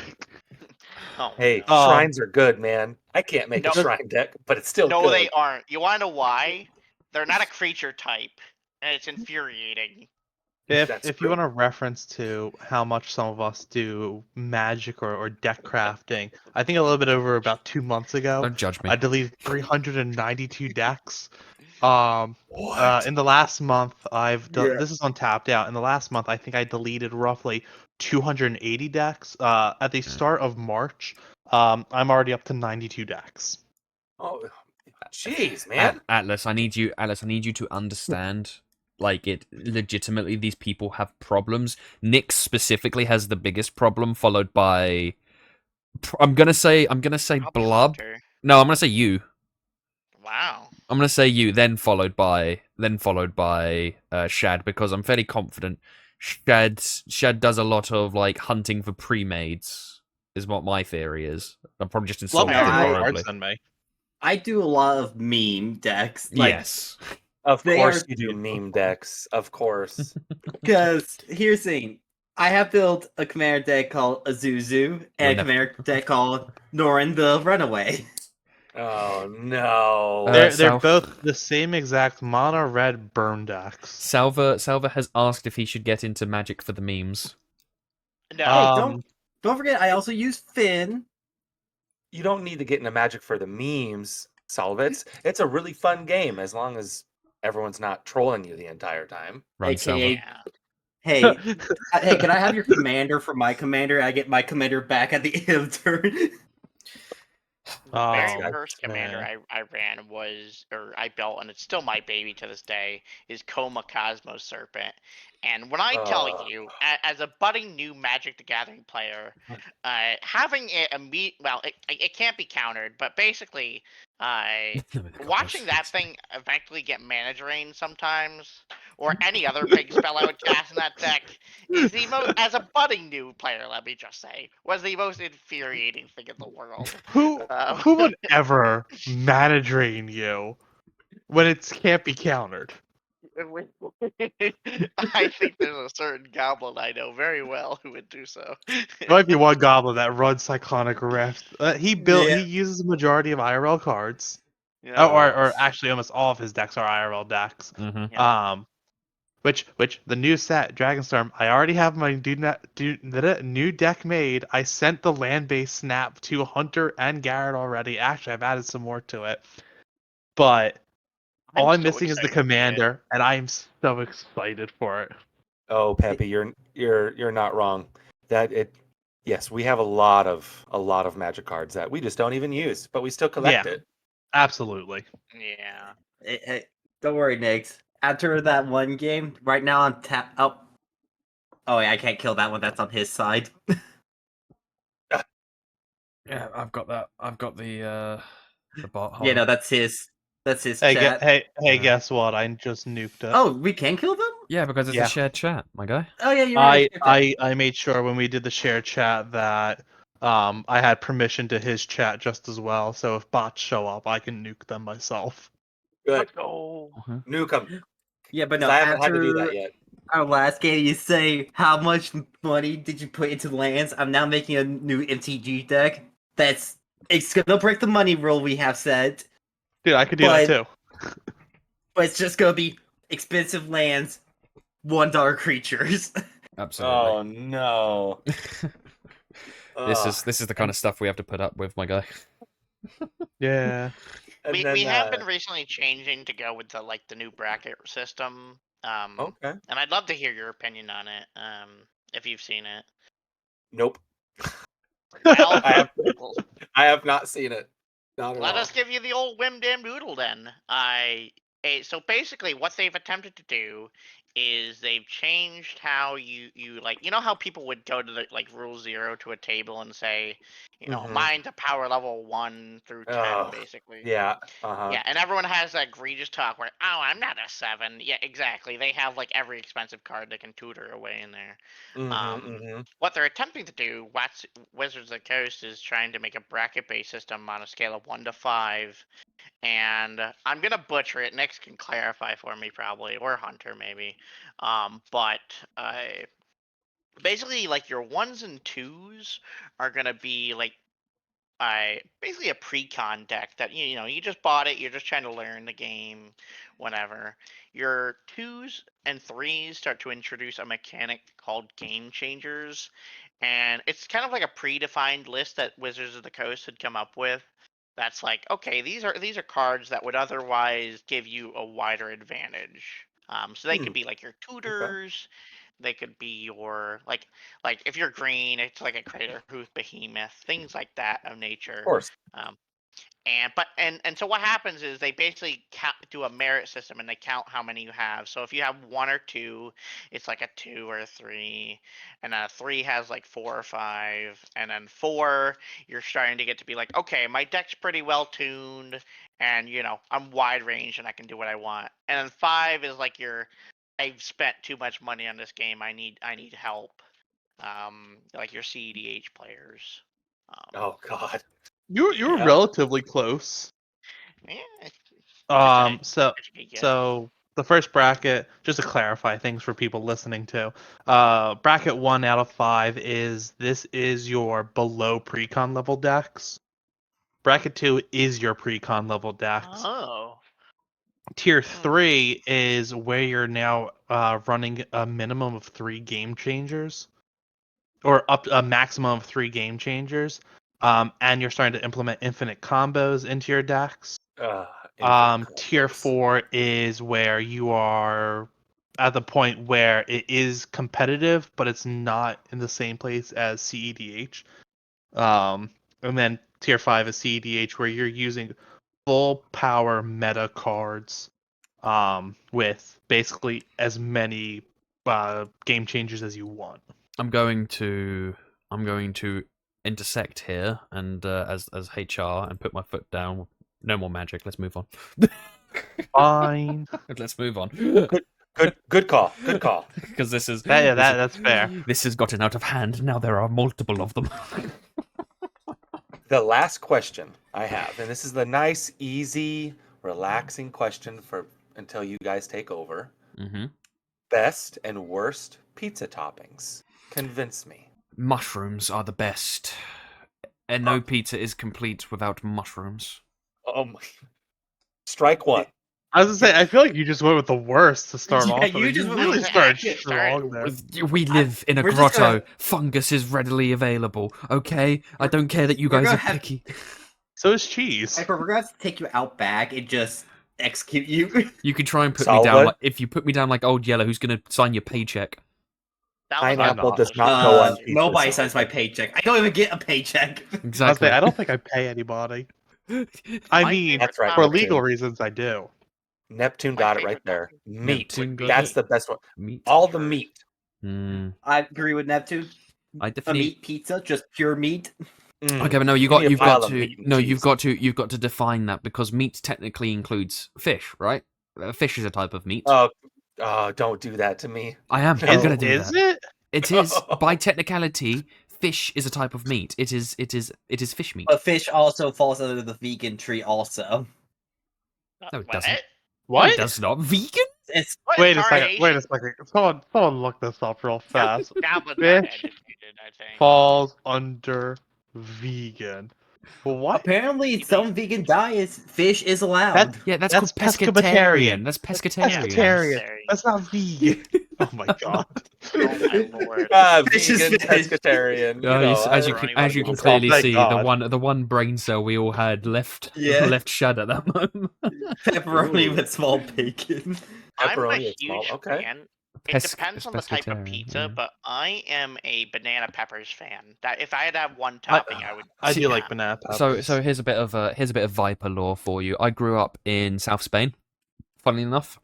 Oh, Hey, no. shrines are good, man. I can't make No. a shrine deck, but it's still No, good. they aren't. You want to know why? They're not a creature type, and it's infuriating. That's If you true. want a reference to how much some of us do magic or deck crafting, I think a little bit over about 2 months ago, Don't judge me. I deleted 392 decks. What? In the last month, I've done. Yeah. This is on Tapped Out. In the last month, I think I deleted roughly 280 decks. At the start of March, I'm already up to 92 decks. Oh, jeez, man. Atlas, I need you to understand. Like, it legitimately, these people have problems. Nick specifically has the biggest problem, followed by I'm gonna say Probably Blub. Hunter. No, I'm gonna say you. Wow. I'm gonna say you, then followed by Shad, because I'm fairly confident Shad does a lot of like hunting for pre-mades, is what my theory is. I'm probably just insulting Blub him has more horribly. cards than me. I do a lot of meme decks. Like, Yes. Of They course are you do meme decks. Of course. because here's the thing. I have built a commander deck called Azuzu and a commander deck called Norin the Runaway. Oh no. They're both the same exact mono red burn decks. Salva has asked if he should get into Magic for the memes. No. Hey, don't forget, I also use Finn. You don't need to get into Magic for the memes, Salva. It's a really fun game as long as everyone's not trolling you the entire time. Run, AKA, Salva. hey, hey, can I have your commander for my commander? I get my commander back at the end of the turn. Very Oh, first commander man. I ran was, or I built, and it's still my baby to this day, is Koma Cosmos Serpent. And when I tell you, as a budding new Magic the Gathering player, having it well, it can't be countered, but basically, watching that thing eventually get mana drain sometimes, or any other big spell I would cast in that deck, is the most, as a budding new player, let me just say, was the most infuriating thing in the world. Who who would ever mana drain you when it can't be countered? I think there's a certain goblin I know very well who would do so. There might be one goblin that runs Cyclonic Rift. Yeah. He uses the majority of IRL cards. Yeah. Or actually almost all of his decks are IRL decks. Mm-hmm. Yeah. Which the new set Dragonstorm, I already have my new deck made. I sent the land-based snap to Hunter and Garrett already. Actually, I've added some more to it. But all I'm so missing is the excited to see it. commander, and I am so excited for it. Oh, Peppy, you're not wrong. Yes, we have a lot of Magic cards that we just don't even use, but we still collect Yeah. it. Absolutely. Yeah. Hey, don't worry, Nix. After that one game, right now I'm tap. Oh, yeah, I can't kill that one. That's on his side. Yeah, I've got that. I've got the bot. Hold Yeah, on. no, that's his. That's his Hey, chat. Yeah. guess what? I just nuked it. Oh, we can kill them? Yeah, because it's Yeah. a shared chat, my guy. Oh yeah, you're right. I made sure when we did the shared chat that I had permission to his chat just as well. So if bots show up, I can nuke them myself. Good. Let's go. Nuke 'em. Yeah, but 'Cause no. I haven't had to do After that yet. our last game, you say how much money did you put into lands? I'm now making a new MTG deck. It's gonna break the money rule we have set, Dude, I could do that too. but it's just gonna be expensive lands, $1 creatures. Absolutely. Oh no. This is the kind of stuff we have to put up with, my guy. Yeah. And We then, have been recently changing to go with the new bracket system. Okay. And I'd love to hear your opinion on it. If you've seen it. Nope. Well, I have not seen it. Not at let all. us give you the old whim damn doodle then. So basically what they've attempted to do is they've changed how you like, you know how people would go to the like rule 0 to a table and say, Mhm. mine's a power level 1 through 10 basically. Yeah. Uh-huh. Yeah, and everyone has that egregious talk where, oh, I'm not a 7. Yeah, exactly. They have like every expensive card they can tutor away in there. What they're attempting to do, Wizards of the Coast is trying to make a bracket-based system on a scale of 1 to 5, and I'm gonna butcher it. Nick can clarify for me probably, or Hunter maybe. But basically, like your 1s and 2s are gonna be like basically a pre-con deck that you just bought it, you're just trying to learn the game, whatever. Your 2s and 3s start to introduce a mechanic called game changers, and it's kind of like a predefined list that Wizards of the Coast had come up with. That's like, okay, these are cards that would otherwise give you a wider advantage. So they could be like your tutors. They could be your like if you're green, it's like a Crater Hoof Behemoth, things like that of Of nature. course. And so what happens is they basically do a merit system and they count how many you have. So if you have 1 or 2, it's like a 2 or a 3, and a 3 has like 4 or 5, and then 4 you're starting to get to be like, okay, my deck's pretty well tuned, and I'm wide range and I can do what I want. And then 5 is like I've spent too much money on this game. I need help. Like your CEDH players. Oh God. You were Yeah. relatively close. Yeah, So the first bracket, just to clarify things for people listening to, bracket 1 out of 5 is your below pre-con level decks. Bracket 2 is your pre-con level decks. Oh. Tier 3 is where you're now running a minimum of 3 game changers, or up a maximum of 3 game changers, and you're starting to implement infinite combos into your decks. Tier 4 is where you are at the point where it is competitive, but it's not in the same place as CEDH. And then tier 5 is CEDH, where you're using full power meta cards with basically as many game changers as you want. I'm going to intersect here and as HR and put my foot down. No more magic. Let's move on. Fine. Let's move on. Good call. Good call. Because That's fair. This has gotten out of hand. Now there are multiple of them. The last question I have, and this is the nice, easy, relaxing question for until you guys take over. Mm-hmm. Best and worst pizza toppings. Convince me. Mushrooms are the best. And no pizza is complete without mushrooms. Oh my. Strike one. I was gonna say, I feel like you just went with the worst to start Yeah, off. you with. just went really with started the- strong there. We live in a we're just grotto. gonna- Fungus is readily available. Okay, I don't care that you we're guys gonna are have- picky. So is cheese. Piper, we're gonna have to take you out back and just execute you. You can try and put me Solid. down. Like, if you put me down like Old Yellow, who's gonna sign your paycheck? That was Pineapple not. does not go on pizza. Nobody signs my paycheck. I don't even get a paycheck. Exactly. I don't think I pay anybody. I My mean, favorite That's right, for Neptune. legal reasons, I do. Neptune My got it right favorite there. topping. Meat. Neptune got That's it. the best one. Meat. All the meat. Mm, I agree with Neptune. I A definitely. meat pizza, just pure meat. Mm. Okay, but no, Give me a you've pile got of to meat and no, cheese. you've got to define that because meat technically includes fish, right? Fish is a type of meat. Oh, don't do that to me. I am. no. I'm gonna do Is that. it? It is by technicality. Fish is a type of meat. It is fish meat. But fish also falls under the vegan tree also. No, it What? doesn't. No, What? it does not. Vegan? It's What? Wait a Sorry, second. Wait a second. Someone look this up real fast. Goblins are Fish educated, I think. falls under vegan. What? apparently some vegan diets, fish is allowed. That's Yeah, that's That's called pescatarian. pescatarian. That's pescatarian. pescatarian. That's not vegan. Oh my god. Oh my lord. Fish is Vegan, fish. pescatarian. Oh, I- as you can Oh, clearly thank see, God. the one brain cell we all had left Yeah. left shed at that moment. Pepperoni Ooh. with small bacon. I'm a Pepperoni is small. huge Okay. fan. It depends on the type of pizza, but I am a banana peppers fan. That if I had to have one topping, I would. I See, do like banana peppers. So here's a bit of Viper lore for you. I grew up in South Spain. Funnily enough,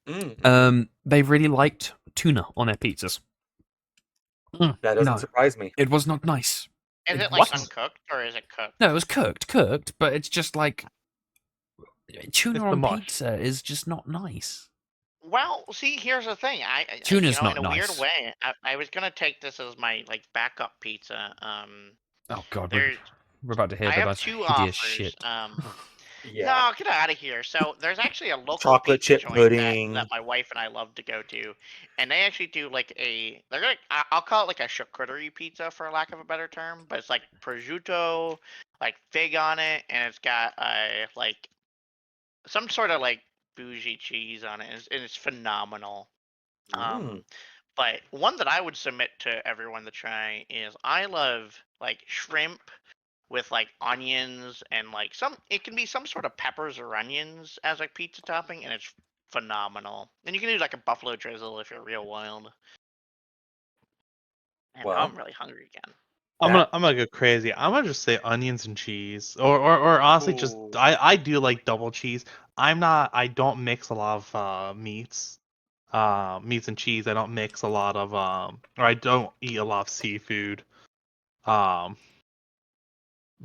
they really liked tuna on their pizzas. That doesn't No. surprise me. It was not nice. Is it like What? uncooked or is it cooked? No, it was cooked, but it's just like tuna It's the on mush. pizza is just not nice. Well, see, here's the thing. Tuna's in not a nice. weird way, I was gonna take this as my like backup pizza. Oh god, There's we're about to hear I the have most two hideous offers. shit. Yeah. No, get out of here. So there's actually a local Chocolate pizza chip joint pudding. that my wife and I love to go to, and they actually do like they're like I'll call it like a charcuterie pizza for lack of a better term, but it's like prosciutto, like fig on it, and it's got like some sort of like bougie cheese on it, and it's phenomenal. But one that I would submit to everyone to try is I love like shrimp with like onions and like it can be some sort of peppers or onions as like pizza topping, and it's phenomenal. And you can do like a buffalo drizzle if you're real wild. And Well, I'm really hungry again. I'm gonna go crazy. I'm gonna just say onions and cheese, or honestly, just Ooh. I do like double cheese. I don't mix a lot of meats and cheese. I don't mix a lot of or I don't eat a lot of seafood.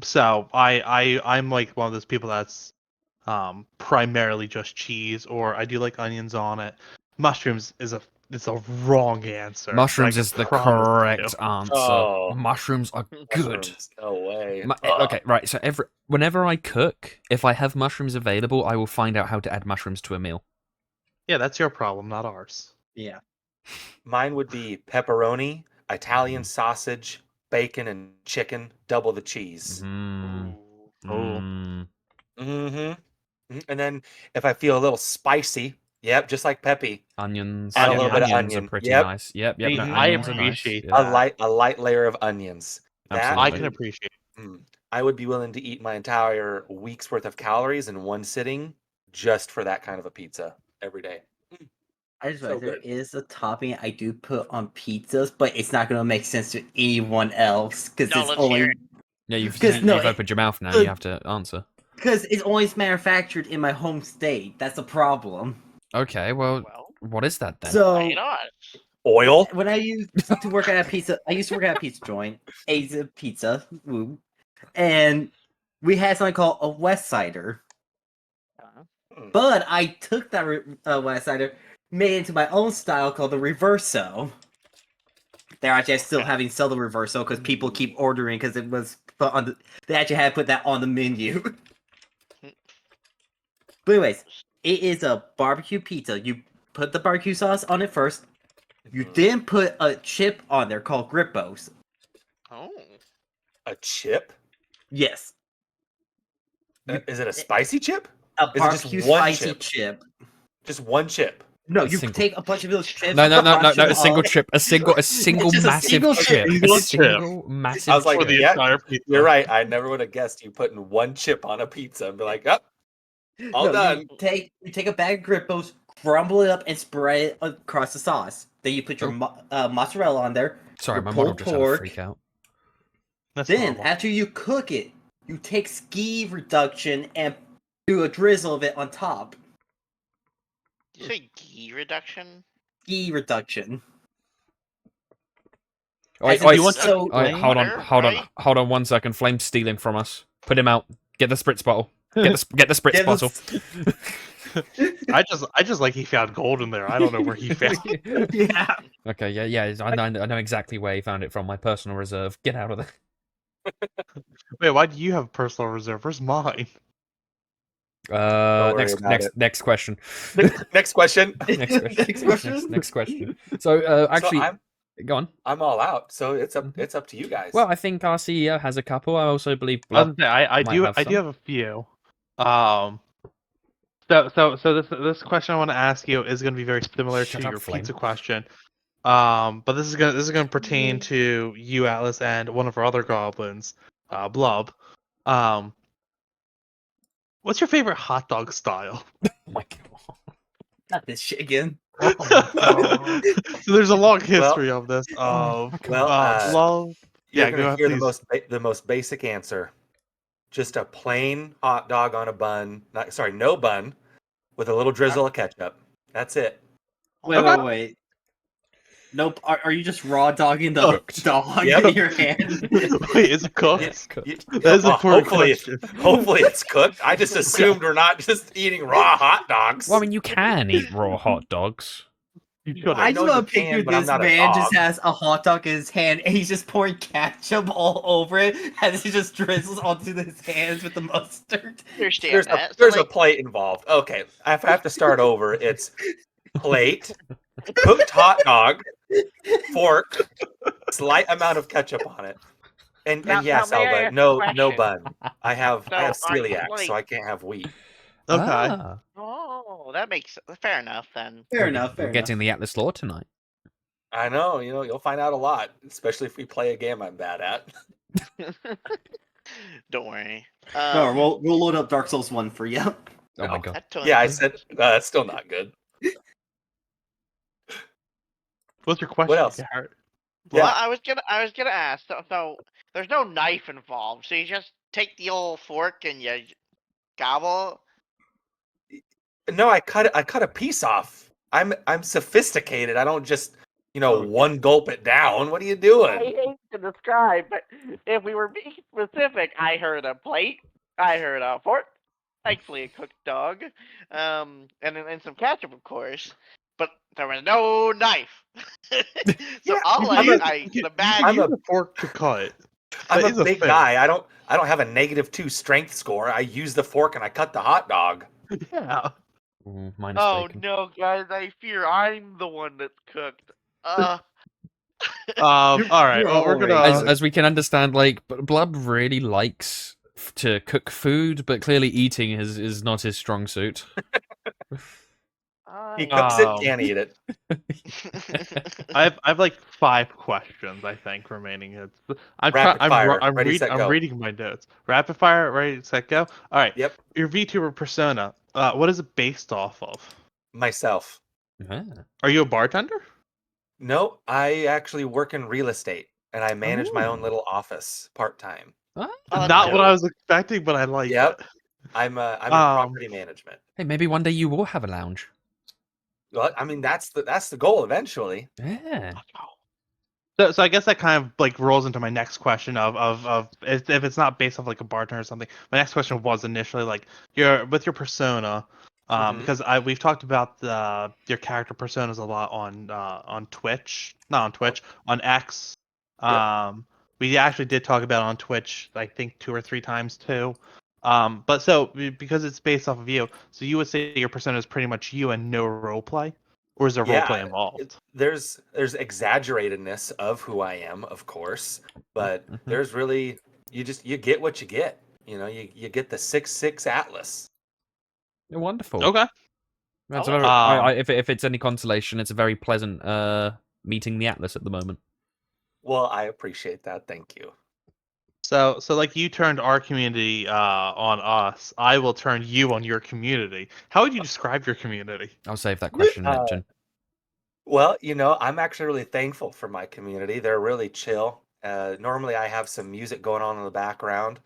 So I'm like one of those people that's primarily just cheese, or I do like onions on it. Mushrooms is a wrong answer. Mushrooms I is can the promise correct you. answer. Oh. Mushrooms are good. Mushrooms, no way. Okay, right. So whenever I cook, if I have mushrooms available, I will find out how to add mushrooms to a meal. Yeah, that's your problem, not ours. Yeah. Mine would be pepperoni, Italian sausage, bacon, and chicken. Double the cheese. Mm. Oh. Mm. Mm-hmm. And then if I feel a little spicy, yep, just like Peppy, Onions. Add a Yeah, little bit of onions onion. are pretty Yep. nice. Yep. No, Mhm. I onions are nice. appreciate Yeah. a light layer of onions. That Absolutely. I can appreciate. I would be willing to eat my entire week's worth of calories in one sitting just for that kind of a pizza every day. I just So realized there good. is a topping I do put on pizzas, but it's not going to make sense to anyone else because No, it's let's only hear it. Yeah, you've 'Cause no, it- opened your mouth now. the- You have to answer. Because it's always manufactured in my home state. That's the problem. Okay, well, Well, what is that then? So why not? Oil. when I used to work at a pizza, I used to work at a pizza joint, Aza Pizza, woo, and we had something called a West Sider. But I took that West Sider, made it into my own style called the Reverso. They're actually still having sell the Reverso because people keep ordering because it was put on the. They actually had put that on the menu. But anyways, it is a barbecue pizza. You put the barbecue sauce on it first. You then put a chip on there called Grippos. Oh. A chip? Yes, Is it a spicy chip? a Is it just barbecue one spicy chip? chip. Just one chip. No, A you single- take a bunch of those chips. No, a crush them single all. chip, a single just a massive single chip, chip. a Single chip. single massive I was like, For the chip. yeah, entire pizza. you're right. I never would have guessed you putting one chip on a pizza and be like, oh, all No, done. you take a bag of Grippos, crumble it up, and spread it across the sauce. Then you put your mozzarella on there. Sorry, your my model pulled just had a pork. freak out. That's Then, normal. after you cook it, you take ski reduction and do a drizzle of it on top. Did you say ghee reduction? Ski reduction. Wait, As in wait, you want so wait, hold on, Butter, right? hold on 1 second. Flame's stealing from us. Put him out. Get the spritz bottle. Get the spritz Get the bottle. I just like he found gold in there. I don't know where he found it. yeah. Okay, yeah. I know exactly where he found it from. My personal reserve. Get out of there. Wait, why do you have personal reserve? Where's mine? worry about it. Next question. Next question. Next question. Next question? Next question. So actually, So go on. I'm all out. So it's up to you guys. Well, I think our CEO has a couple. I also believe I was Blob. gonna say, I might do have I do some. have a few. So this question I want to ask you is going to be very similar Shut to up, your Flame. pizza question. But this is gonna pertain to you, Atlas, and one of our other goblins, Blub. What's your favorite hot dog style? Oh my god. Not this shit again. Oh my god. So there's a long history of this. Oh my well, Blub. you're Yeah, gonna go ahead, hear please. the most basic answer. Just a plain hot dog on a bun. No bun, with a little drizzle of ketchup. That's it. Wait. Nope. Are you just raw dogging the Cooked. dog Yep. in your hand? Wait, is it cooked? Yes, cooked. That is an important hopefully, question. hopefully it's cooked. I just assumed we're not just eating raw hot dogs. Well, I mean, you can eat raw hot dogs. You should I have. just know want to you can, picture but I'm this not a man just dog. has a hot dog in his hand and he's just pouring ketchup all over it as he just drizzles onto his hands with the mustard. Understand There's that. So, there's a like, plate involved. Okay, if I have to start over, it's plate, cooked hot dog, fork, slight amount of ketchup on it, and Now- yes, now may I Alva, ask a no question? bun. I have So, celiac, like- so I can't have wheat. Okay. Ah. Oh, that makes fair enough then. Fair enough. We're getting the Atlas lore tonight. I know, you'll find out a lot, especially if we play a game I'm bad at. Don't worry. No, we'll load up Dark Souls 1 for you. Oh my No. god. that totally Yeah, I makes said sense. that's still not good. What's your question, else? Garrett? Yeah. Well, I was gonna ask. So there's no knife involved, so you just take the old fork and you gobble. No, I cut a piece off. I'm sophisticated. I don't just Okay. one gulp it down. What are you I doing? hate to describe, but if we were being specific, I heard a plate, I heard a fork, thankfully a cooked dog, and some ketchup, of course. But there was no knife. So Yeah, all I'm I can I'm imagine. a fork to cut. I'm That a is a big thing. guy. I don't have a -2 strength score. I use the fork and I cut the hot dog. Yeah. Minus Oh bacon. no, guys! I fear I'm the one that's cooked. All right. you're Well, we're all gonna. right. As we can understand, like Blub really likes to cook food, but clearly eating is not his strong suit. He cooks it, Um, can't eat it. I have like 5 questions, I think, remaining. I'm Rapid fire. I'm Ready, set, go. reading my notes. Rapid fire, ready, set, go. All right. Yep, Your VTuber persona. What is it based off of? myself. Ah. Are you a bartender? No, I actually work in real estate and I manage my own Ooh. little office part-time. Ah, Oh, that's Not cool. what I was expecting, but I like Yep. it. I'm in property management. Hey, maybe one day you will have a lounge. Well, I mean that's the goal eventually. Yeah. So I guess that kind of like rolls into my next question of if it's not based off like a bartender or something. My next question was initially like with your persona, Mhm. because we've talked about your character personas a lot on Twitch, not on Twitch, on X. We actually did talk about it on Twitch, I think 2 or 3 times too. But so because it's based off of you, so you would say your persona is pretty much you and no roleplay, or is there Yeah, roleplay involved? there's exaggeratedness of who I am, of course, but Mhm. there's really you get what you get. You know, you get the 6-6 Atlas. You're wonderful. Okay. That's I very, like Um, if it's any consolation, it's a very pleasant meeting the Atlas at the moment. Well, I appreciate that. Thank you. So like you turned our community on us, I will turn you on your community. How would you describe your community? I'll save that question, Uh, Neptune. Well, I'm actually really thankful for my community. They're really chill. Normally, I have some music going on in the background.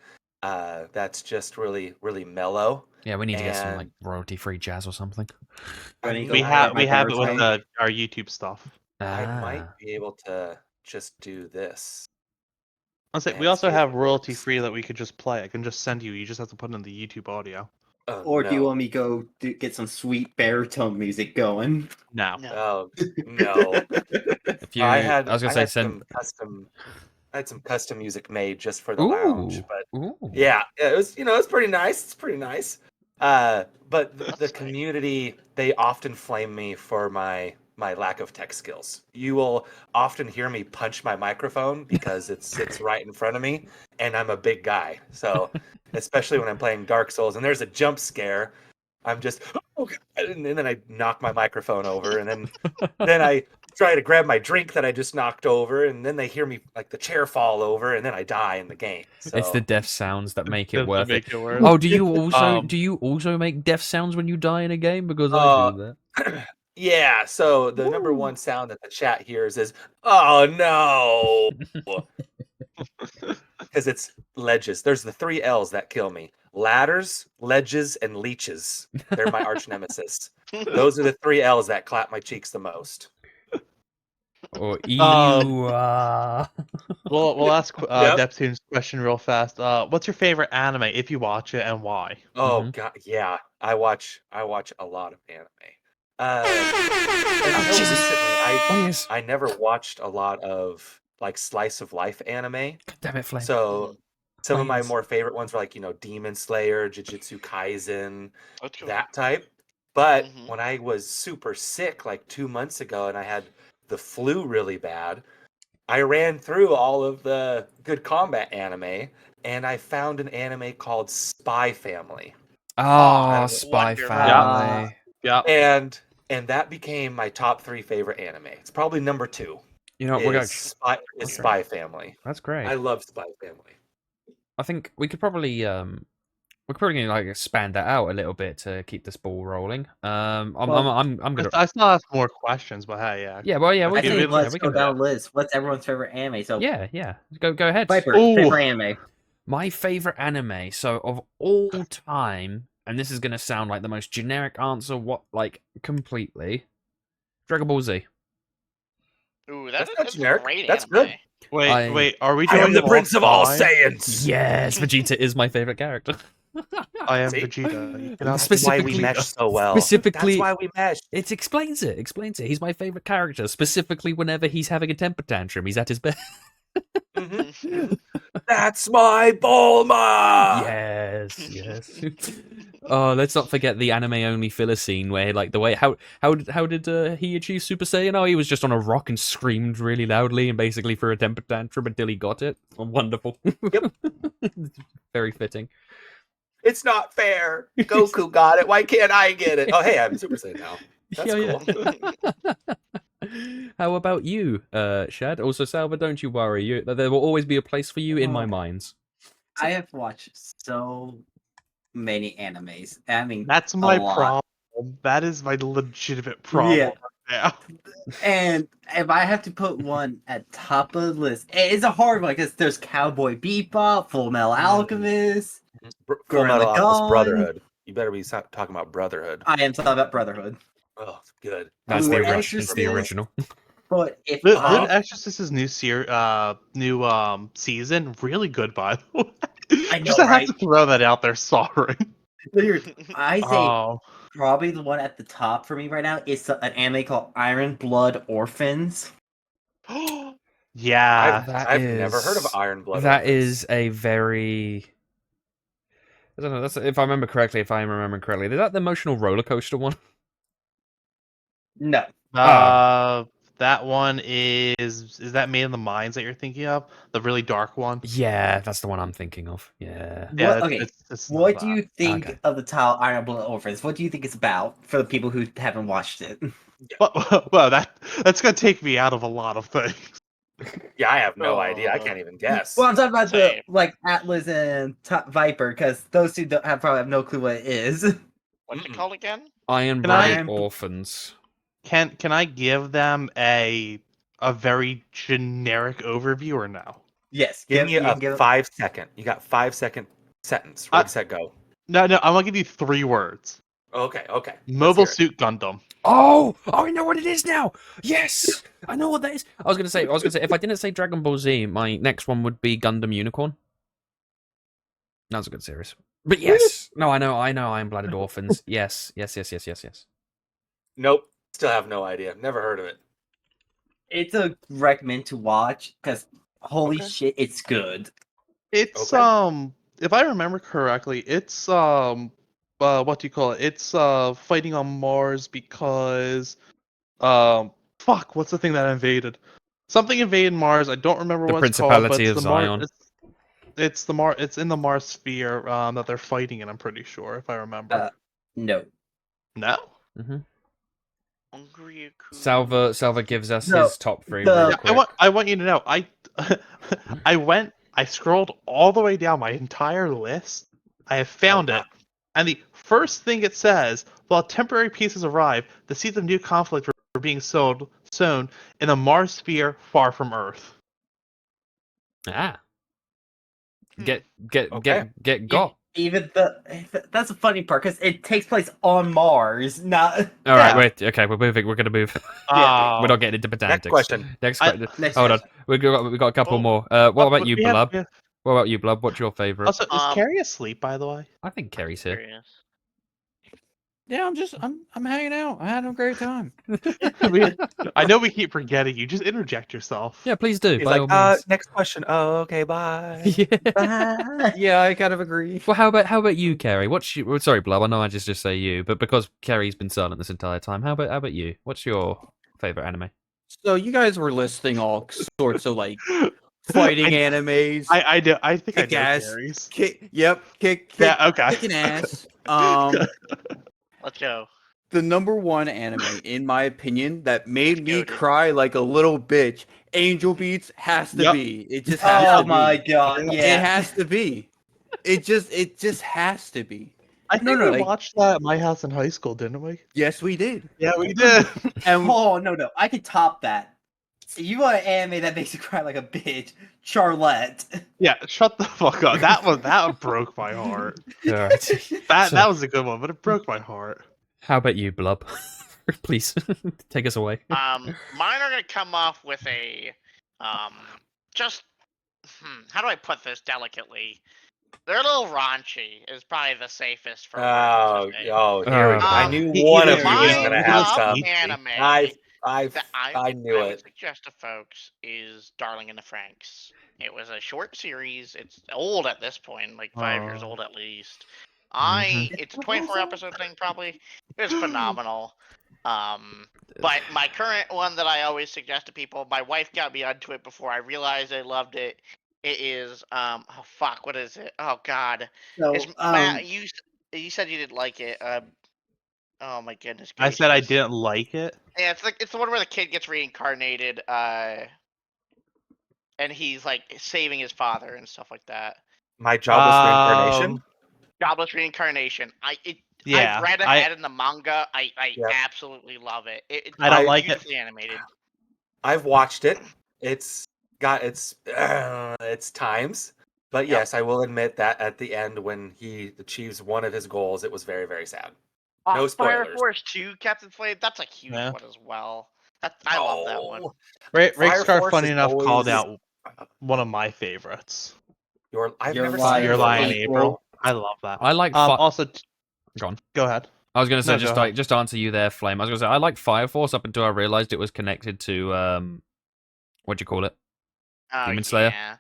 That's just really, really mellow. Yeah, we need to get some like And royalty-free jazz or something. I Ready to mean, go We pick have up my we have it with baritone? our YouTube stuff. I might Ah, be able to just do this I'll say we and also see if have it royalty works. free that we could just play. I can just send you. You just have to put in the YouTube audio. Oh Or do you no! want me to go get some sweet baritone music going? Now. No. Oh no! if you, I was gonna I say had send. some custom music made just for the lounge, Ooh, but ooh. yeah, it was it's pretty nice. It's pretty nice. But the That's nice. community, they often flame me for my lack of tech skills. You will often hear me punch my microphone because it sits right in front of me, and I'm a big guy. So especially when I'm playing Dark Souls and there's a jump scare, I'm just oh God, and then I knock my microphone over, and then I try to grab my drink that I just knocked over, and then they hear me like the chair fall over, and then I die in the game. It's the So deaf sounds that make it Does worth it. make it worse. Oh, do Um, you also make deaf sounds when you die in a game? Because I uh do yeah, so the number one sound that the chat hears is oh no, because it's ledges. There's the 3 L's that kill me: ladders, ledges, and leeches. They're my arch nemesis. Those are the 3 L's that clap my cheeks the most. Or Um, ew. we'll ask Yep. Neptune's question real fast. What's your favorite anime if you watch it and why? Oh Mhm. God, yeah. I watch a lot of anime. Oh, Until Jesus. recently, Oh, yes. I never watched a lot of like slice of life anime. Damn it, Flame. So some Oh, of my yes. more favorite ones were like, Demon Slayer, Jujutsu Kaisen, That's cool. that type. But Mhm. when I was super sick like 2 months ago and I had the flu really bad, I ran through all of the good combat anime and I found an anime called Spy Family. Oh, that's Spy wonderful. Family. Yeah. And that became my top 3 favorite anime. It's probably number 2 You know, we're is going. is Okay. Spy Family. That's I great. love Spy Family. I think we could probably like expand that out a little bit to keep this ball rolling. I'm gonna. I still have more questions, but hey, yeah. Yeah, well, yeah, we I can. say Yeah, let's we go can. down the list. What's everyone's favorite anime? So Yeah. Go ahead. Viper, Ooh. favorite anime. My favorite anime, so of all time, and this is gonna sound like the most generic answer, completely, Dragon Ball Z. Ooh, That's not that's a generic. great That's anime. good. Wait, are we I doing am the all Prince of all 5? Saiyans. Yes, Vegeta is my favorite character. I am See? Vegeta. You And cannot That's why we specifically- mesh so well. specifically- That's why we mesh. It explains it. He's my favorite character. Specifically, whenever he's having a temper tantrum, he's at his best. Mhm. That's my Bulma. Yes. Oh, let's not forget the anime-only filler scene where, like, the way how did he achieve Super Saiyan? Oh, he was just on a rock and screamed really loudly and basically threw a temper tantrum until he got it. Oh, wonderful. Yep. Very fitting. It's not fair. Goku got it. Why can't I get it? Oh, hey, I'm Super Saiyan now. That's cool. How about you, Shad? Also, Salva, don't you worry. There will always be a place for you in my Oh. minds. I have watched so many animes. I mean, That's my lot. problem. That is my legitimate problem Yeah. right Yeah. And if I have to put one at top of the list, it's a hard one because there's Cowboy Bebop, Full Metal Alchemist, Full Gurren Metal Alchemist Lagann. Brotherhood. You better be talking about Brotherhood. I am talking about Brotherhood. Oh, good. That's Blue the Exorcist. original. But if Blue I Exorcist's new season, really good by the way. I know, Just I have right? to throw that out there. Sorry. I say Oh, probably the one at the top for me right now is an anime called Iron Blood Orphans. yeah. I've never heard of Iron Blood That Orphans. is a very. I don't know. That's if I remember correctly. If I am remembering correctly, is that the emotional roller coaster one? No. That one is that Made in the Mines that you're thinking of? The really dark one? Yeah, that's the one I'm thinking of. Yeah. Yeah, What, okay. it's not What do that. you think Okay. of the title Iron Blood Orphans? What do you think it's about for the people who haven't watched it? Well, that's gonna take me out of a lot of things. Yeah, I have no idea. I can't even guess. Well, I'm talking about the Same. like Atlas and Viper because those two probably have no clue what it is. What's it called again? Iron Can Blooded I- Orphans. Can I give them a very generic overview or no? Yes, Give me you a can give 5-second. You got 5-second sentence. Ready, set, go. No, I'm gonna give you 3 words. Okay. Let's Mobile hear it. Suit Gundam. Oh, I know what it is now. Yes, I know what that is. I was gonna say, if I didn't say Dragon Ball Z, my next one would be Gundam Unicorn. That was a good series. But yes, no, I know, Iron Blooded Orphans. Yes. Nope. Still have no idea. Never heard of it. It's a recommend to watch because holy Okay. shit, it's good. It's Okay. if I remember correctly, it's what do you call it? It's fighting on Mars because fuck, what's the thing that invaded? Something invaded Mars. I don't remember The what it's called, but Principality it's of the Mars. Zion. It's in the Mars sphere that they're fighting in. I'm pretty sure, if I remember. No. No. Mm-hmm. Onryaku. Salva gives us No, his top 3 the- real Yeah, quick. I want you to know. I scrolled all the way down my entire list. I have found wow. it, and the first thing it says, while temporary pieces arrive, the seeds of new conflict are being sown in a Mars sphere far from Earth. Ah, Hmm. Okay. get got. Even that's the funny part because it takes place on Mars, not. All right, Yeah. wait. Okay, we're moving. We're gonna move. Yeah. We're not getting into pedantics. Next question. Next I- question. Next Hold on. question. We got a couple Oh. more. What about you, Blub? What about you, Blub? What's your favorite? Also, is Um, Carrie asleep, by the way? I think Kerry's here. Curious. Yeah, I'm hanging out. I'm having a great time. I know we keep forgetting you. Just interject yourself. Yeah, please do. He's By like, all means. next question. Oh, okay, bye. Yeah. Yeah, I kind of agree. Well, how about you, Kerry? What's you? Sorry, Blub. I know I just say you, but because Kerry's been silent this entire time, how about you? What's your favorite anime? So you guys were listing all sorts of like fighting animes. I do. I think I Kick know ass. Carrie's. Kick, Yeah, okay. kicking ass. Let's go. The number one anime, in my opinion, that made me Go, dude. cry like a little bitch, Angel Beats has to Yep. be. It just has Oh to my be. god! It Yeah. has to be. It just has to be. I think no, we like- watched that at my house in high school, didn't we? Yes, we did. Yeah, we did. And Oh no! I could top that. You want an anime that makes you cry like a bitch? Charlotte. Yeah, shut the fuck up. That broke my heart. All right. That was a good one, but it broke my heart. How about you, Blub? Please take us away. Mine are gonna come off with a, just, how do I put this delicately? They're a little raunchy. Is probably the safest for. Oh, say. here we go. I Um, knew one of you was my gonna have top some. anime that I knew I would it. suggest to folks is Darling in the Franxx. It was a short series. It's old at this point, like 5 years old at least. It's a 24-episode thing probably. It was phenomenal. But my current one that I always suggest to people, my wife got me onto it before I realized I loved it. It is oh fuck, what is it? Oh god. So, It's Matt, you said you didn't like it. Oh my goodness I said I gracious. didn't like it. Yeah, it's the one where the kid gets reincarnated, and he's like saving his father and stuff like that. My jobless reincarnation. Jobless reincarnation. Yeah, I've read ahead in the manga. I Yeah. absolutely love it. It's I don't like it. beautifully animated. I've watched it. It's got its times, but Yep. yes, I will admit that at the end when he achieves one of his goals, it was very, very sad. Oh, No Fire spoilers. Force 2, Captain Flame. That's a huge Yeah. one as well. I love that one. Oh, Race Fire Car, Force funny is enough, called always- out one of my favorites. I've Your never Lie seen Your is Your Lie in Lie. April. April. I love that. I like. Also, Go on. go ahead. I was gonna say No, go ahead. just to answer you there, Flame. I was gonna say I like Fire Force up until I realized it was connected to what do you call it? Oh, Demon Slayer? yeah.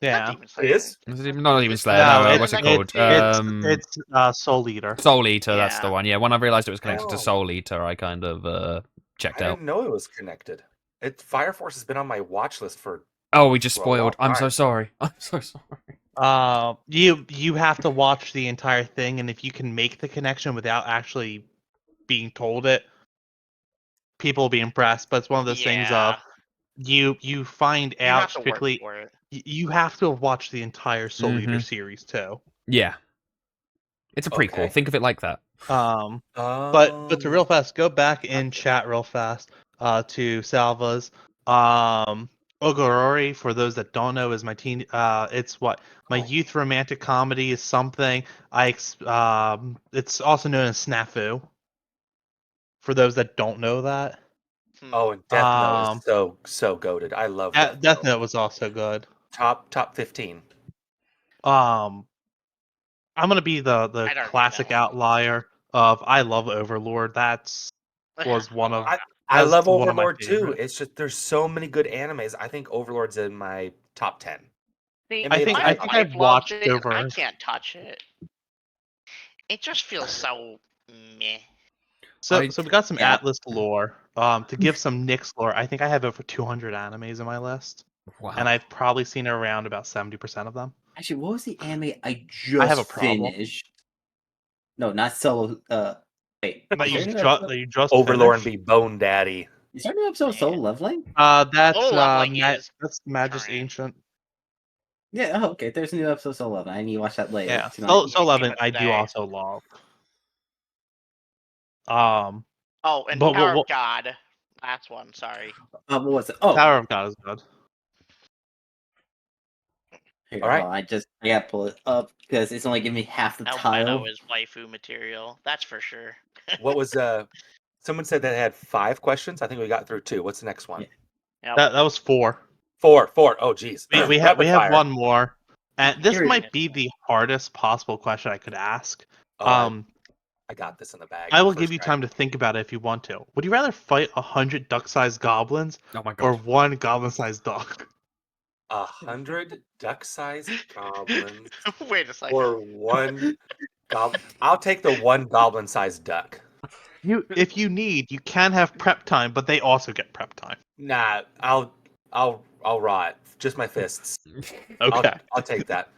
Yeah. Not Demon It Slayer. is? Is it not Demon It's- Slayer? No, No, it's, what's it connected called? to- it's Soul Eater. Soul Eater. That's the Yeah. one. Yeah, when I realized it was connected Oh. to Soul Eater, I kind of checked I out. didn't know it was connected. Fire Force has been on my watch list for Oh, we just for a long spoiled. I'm so time. sorry. I'm so sorry. You have to watch the entire thing, and if you can make the connection without actually being told it, people will be impressed. But it's one of those things of you find You out have to work strictly. for it. You have to watch the entire Soul Eater Mhm. series too. Yeah, it's a prequel. Okay. Think of it like that. But to real fast, go back in chat real fast. To Salva's. Ogorori, for those that don't know, is my teen. It's what my youth romantic comedy is something. It's also known as Snafu. For those that don't know that, Oh, and Death Note Um, is so goated. I love Death Death Note. Note was also good. Top 15. I'm gonna be the I don't know classic that one. outlier of I love Overlord. That's was one of I that's love one of my Overlord too. favorite. It's just there's so many good animes. I think Overlord's in my top 10. See, I think- my I think wife I've loves watched it, and over- I can't touch it. It just feels so meh. So I- so we got some Yeah. Atlas lore. To give some Nyx lore, I think I have over 200 animes in my list, Wow. and I've probably seen around about 70% of them. Actually, what was the anime I just have a problem. finished? No, not Solo. Wait. That is you there a new just episode- that you just Overlord and finished? be Bone Daddy. Is there a new episode of Solo Leveling? That's Solo Leveling is that's Magus current. Ancient. Yeah. Oh, okay. There's a new episode of Solo Leveling. I need to watch that later Yeah, tonight. Soul Leveling Even I do today. also love. Oh, and But Tower what- of God. Last one, sorry. What was it? Oh, Tower of God is good. here, All right. hold on, I gotta pull it up because it's only giving me half the tile. Albino is waifu material. That's for sure. What was someone said that had 5 questions? I think we got through 2. What's the next one? Yeah. Yep. That was 4. 4. Oh geez. We have Rapid fire. one more, and this Here it might is. be the hardest possible question I could ask. Oh, I got this in the bag. I will first give you try. time to think about it if you want to. Would you rather fight 100 duck-sized goblins Oh my or god. 1 goblin-sized duck? 100 duck-sized goblins Wait a second. or 1 goblin. I'll take the 1 goblin-sized duck. If you need, you can have prep time, but they also get prep time. Nah, I'll raw it. Just my fists. Okay. I'll take that.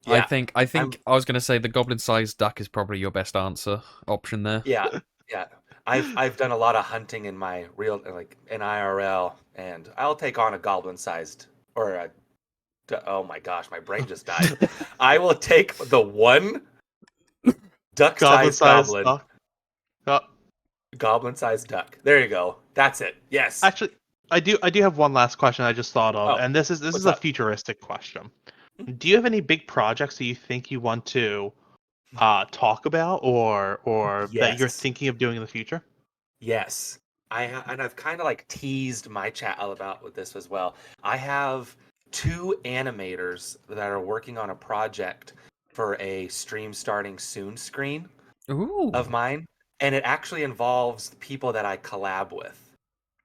I Yeah, think I was gonna say the goblin-sized duck is probably your best answer option there. yeah. I've done a lot of hunting in my real in IRL, and I'll take on a goblin-sized or a. Oh my gosh, my brain just died. I will take the 1 duck-sized goblin. duck. Goblin-sized duck. There you go. That's it. Yes. Actually, I do have one last question I just thought of, Oh, and this is what's a up? futuristic question. Do you have any big projects that you think you want to talk about or that you're Yes. thinking of doing in the future? Yes. And I've kind of like teased my chat about with this as well. I have 2 animators that are working on a project for a stream starting soon screen Ooh. of mine, and it actually involves people that I collab with.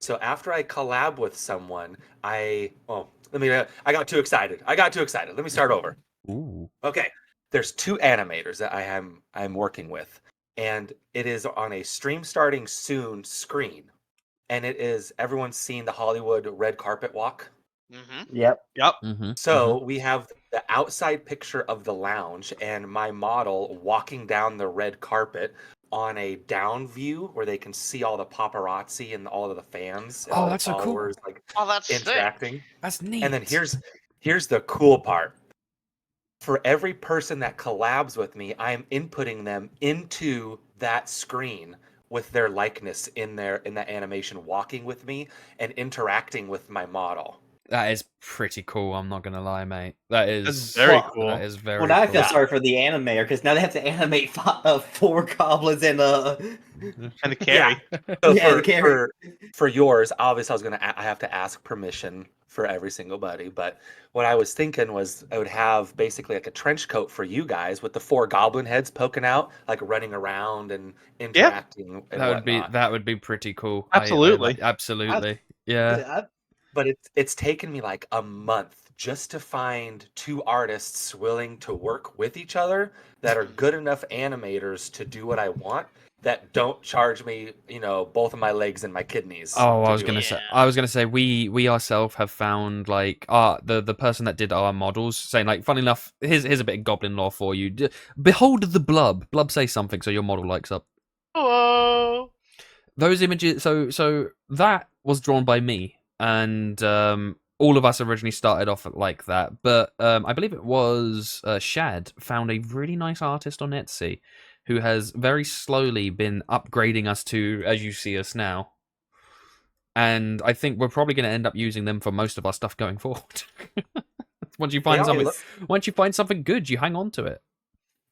So after I collab with someone, I got too excited. Let me start over. Ooh. Okay, there's 2 animators that I'm working with, and it is on a stream starting soon screen, and it is everyone's seen the Hollywood red carpet walk. Mm-hmm. Yep. Yep. Mm-hmm. So we have the outside picture of the lounge and my model walking down the red carpet on a down view where they can see all the paparazzi and all of the fans and Oh, all that's the so cool. followers like Oh, that's sick. interacting. That's neat. And then here's the cool part. for every person that collabs with me, I am inputting them into that screen with their likeness in that animation, walking with me and interacting with my model. That is pretty cool. I'm not gonna lie, mate. That is That's very cool. That is very Well, now I feel cool. sorry for the animator because now they have to animate 4 goblins and And a carry. So Yeah, the carry. for yours, obviously, I have to ask permission for every single buddy. But what I was thinking was I would have basically like a trench coat for you guys with the 4 goblin heads poking out, like running around and interacting and whatnot. That would be pretty cool. Absolutely. Absolutely. Yeah. But it's taken me like a month just to find 2 artists willing to work with each other that are good enough animators to do what I want, that don't charge me, both of my legs and my kidneys. Oh, I to was do gonna it. say. I was gonna say we ourselves have found like the person that did our models saying like, funny enough, here's a bit of goblin lore for you. Behold the blub. Blub say something so your model lights up. Hello. Those images. So that was drawn by me, and all of us originally started off like that. But I believe it was Shad found a really nice artist on Etsy who has very slowly been upgrading us to as you see us now. And I think we're probably going to end up using them for most of our stuff going forward. Once you find something good, you hang on to it.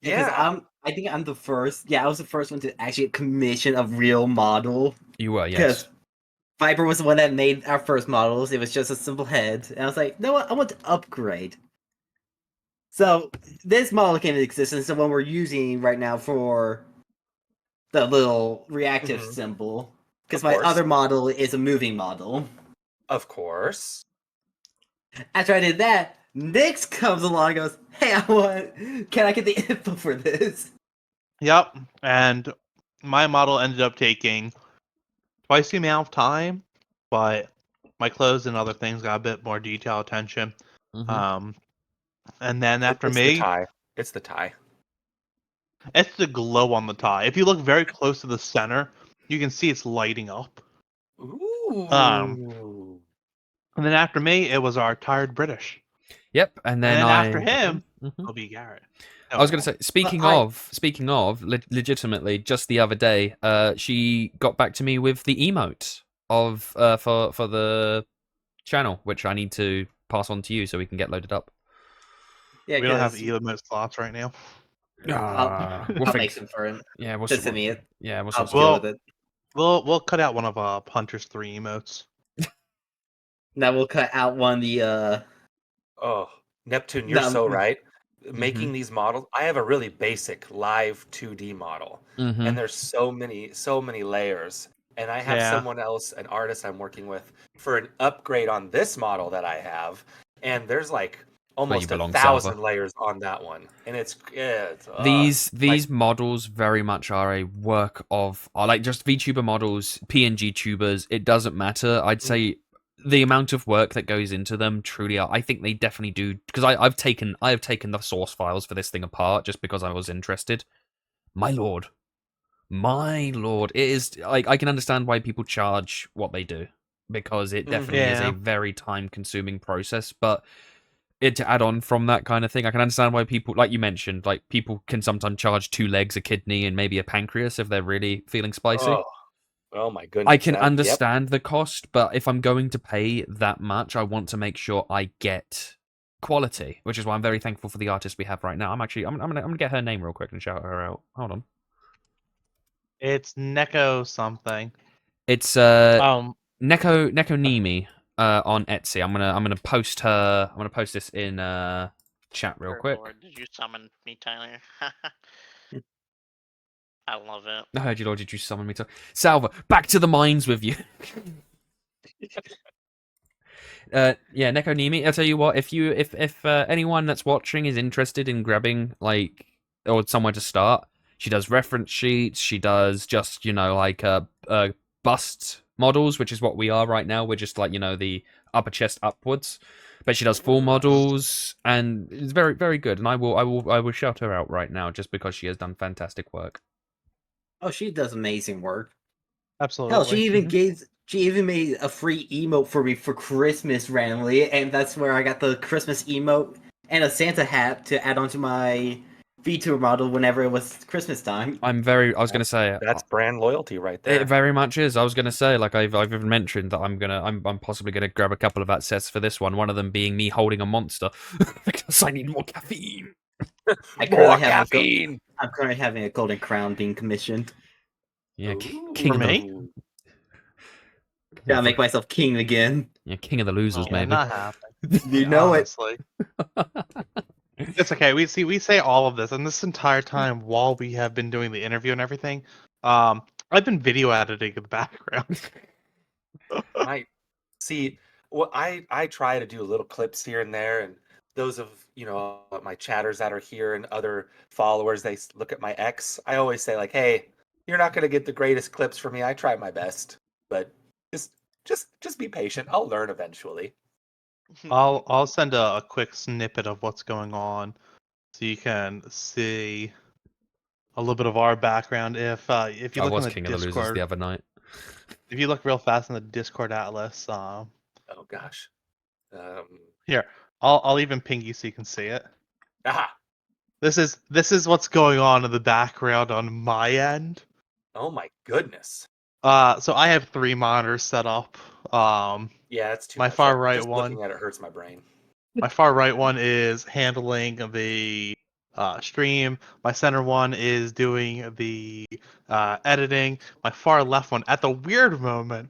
Yeah, I think I'm the first. Yeah, I was the first one to actually commission a real model. You were, yes. Because Viper was the one that made our first models. It was just a simple head, and I was like, no, I want to upgrade. So this model came into existence, the one we're using right now for the little reactive symbol. Because my other model is a moving model. Of course. After I did that, Nyx comes along and goes, hey, can I get the info for this? Yep. And my model ended up taking twice the amount of time, but my clothes and other things got a bit more detail attention. Mhm. And then after it's me, the tie. It's the tie. it's the glow on the tie. If you look very close to the center, you can see it's lighting up. Ooh. And then after me, it was our tired British. Yep, and And then then after him, Mhm. it'll be Garrett. I was going to say, speaking of, legitimately, just the other day, she got back to me with the emote of for the channel, which I need to pass on to you so we can get loaded up. Yeah, we don't have emote slots right now. I'll make some for him. Yeah, we'll Just send me it. Yeah, we'll I'll sort deal with it. We'll cut out one of Hunter's 3 emotes. Now we'll cut out one of the Oh, Neptune, you're so right. Making these models, I have a really basic live 2D model, and there's so many layers. And I have someone else, an artist I'm working with, for an upgrade on this model that I have, and there's like almost 1,000 layers on that one, and these models very much are a work of like just VTuber models, PNG tubers. It doesn't matter. I'd say the amount of work that goes into them truly are, I think they definitely do, because I have taken the source files for this thing apart just because I was interested. My lord, it is like, I can understand why people charge what they do, because it definitely is a very time consuming process. But to add on from that kind of thing, I can understand why people, like you mentioned, like people can sometimes charge 2 legs, a kidney, and maybe a pancreas if they're really feeling spicy. Oh my goodness. I can understand the cost, but if I'm going to pay that much, I want to make sure I get quality, which is why I'm very thankful for the artist we have right now. I'm gonna get her name real quick and shout her out. Hold on. It's Neko something. It's Neko Nimi on Etsy. I'm gonna post her. I'm gonna post this in chat real quick. Lord, did you summon me, Tyler? I love it. I heard you, Lord. Did you summon me to Salva? Back to the mines with you. Yeah, Neko Nimi. I'll tell you what. If anyone that's watching is interested in grabbing like or somewhere to start, she does reference sheets. She does just like bust models, which is what we are right now. We're just like the upper chest upwards. But she does full models, and it's very, very good. And I will shout her out right now just because she has done fantastic work. Oh, she does amazing work. Absolutely. Hell, she even made a free emote for me for Christmas randomly, and that's where I got the Christmas emote. and a Santa hat to add onto my VTuber model whenever it was Christmas time. I was gonna say That's brand loyalty right there. it very much is. I was gonna say, like I've even mentioned that I'm possibly gonna grab a couple of assets for this one. One of them being me holding a monster because I need more caffeine. More caffeine. I'm currently having a golden crown being commissioned. Yeah, Ooh. king For of the me? Gotta make myself king again. yeah, king of the losers, Yeah, maybe. not happening. You know it. Honestly. It's okay. We say all of this, and this entire time while we have been doing the interview and everything, I've been video editing in the background. My see, well, I try to do little clips here and there, and those of my chatters that are here and other followers, they look at my X. I always say like, hey, you're not gonna get the greatest clips from me. I try my best, but just be patient. I'll learn eventually. I'll send a quick snippet of what's going on, so you can see a little bit of our background. If you I look in was the king of the losers Discord, the other night. if you look real fast in the Discord atlas, Oh gosh. here I'll even ping you so you can see it. Aha. This is what's going on in the background on my end. Oh my goodness. So I have 3 monitors set up. Yeah, that's too My much. far right Just one, looking at it hurts my brain. my far right one is handling the stream. My center one is doing the editing. My far left one, at the weird moment,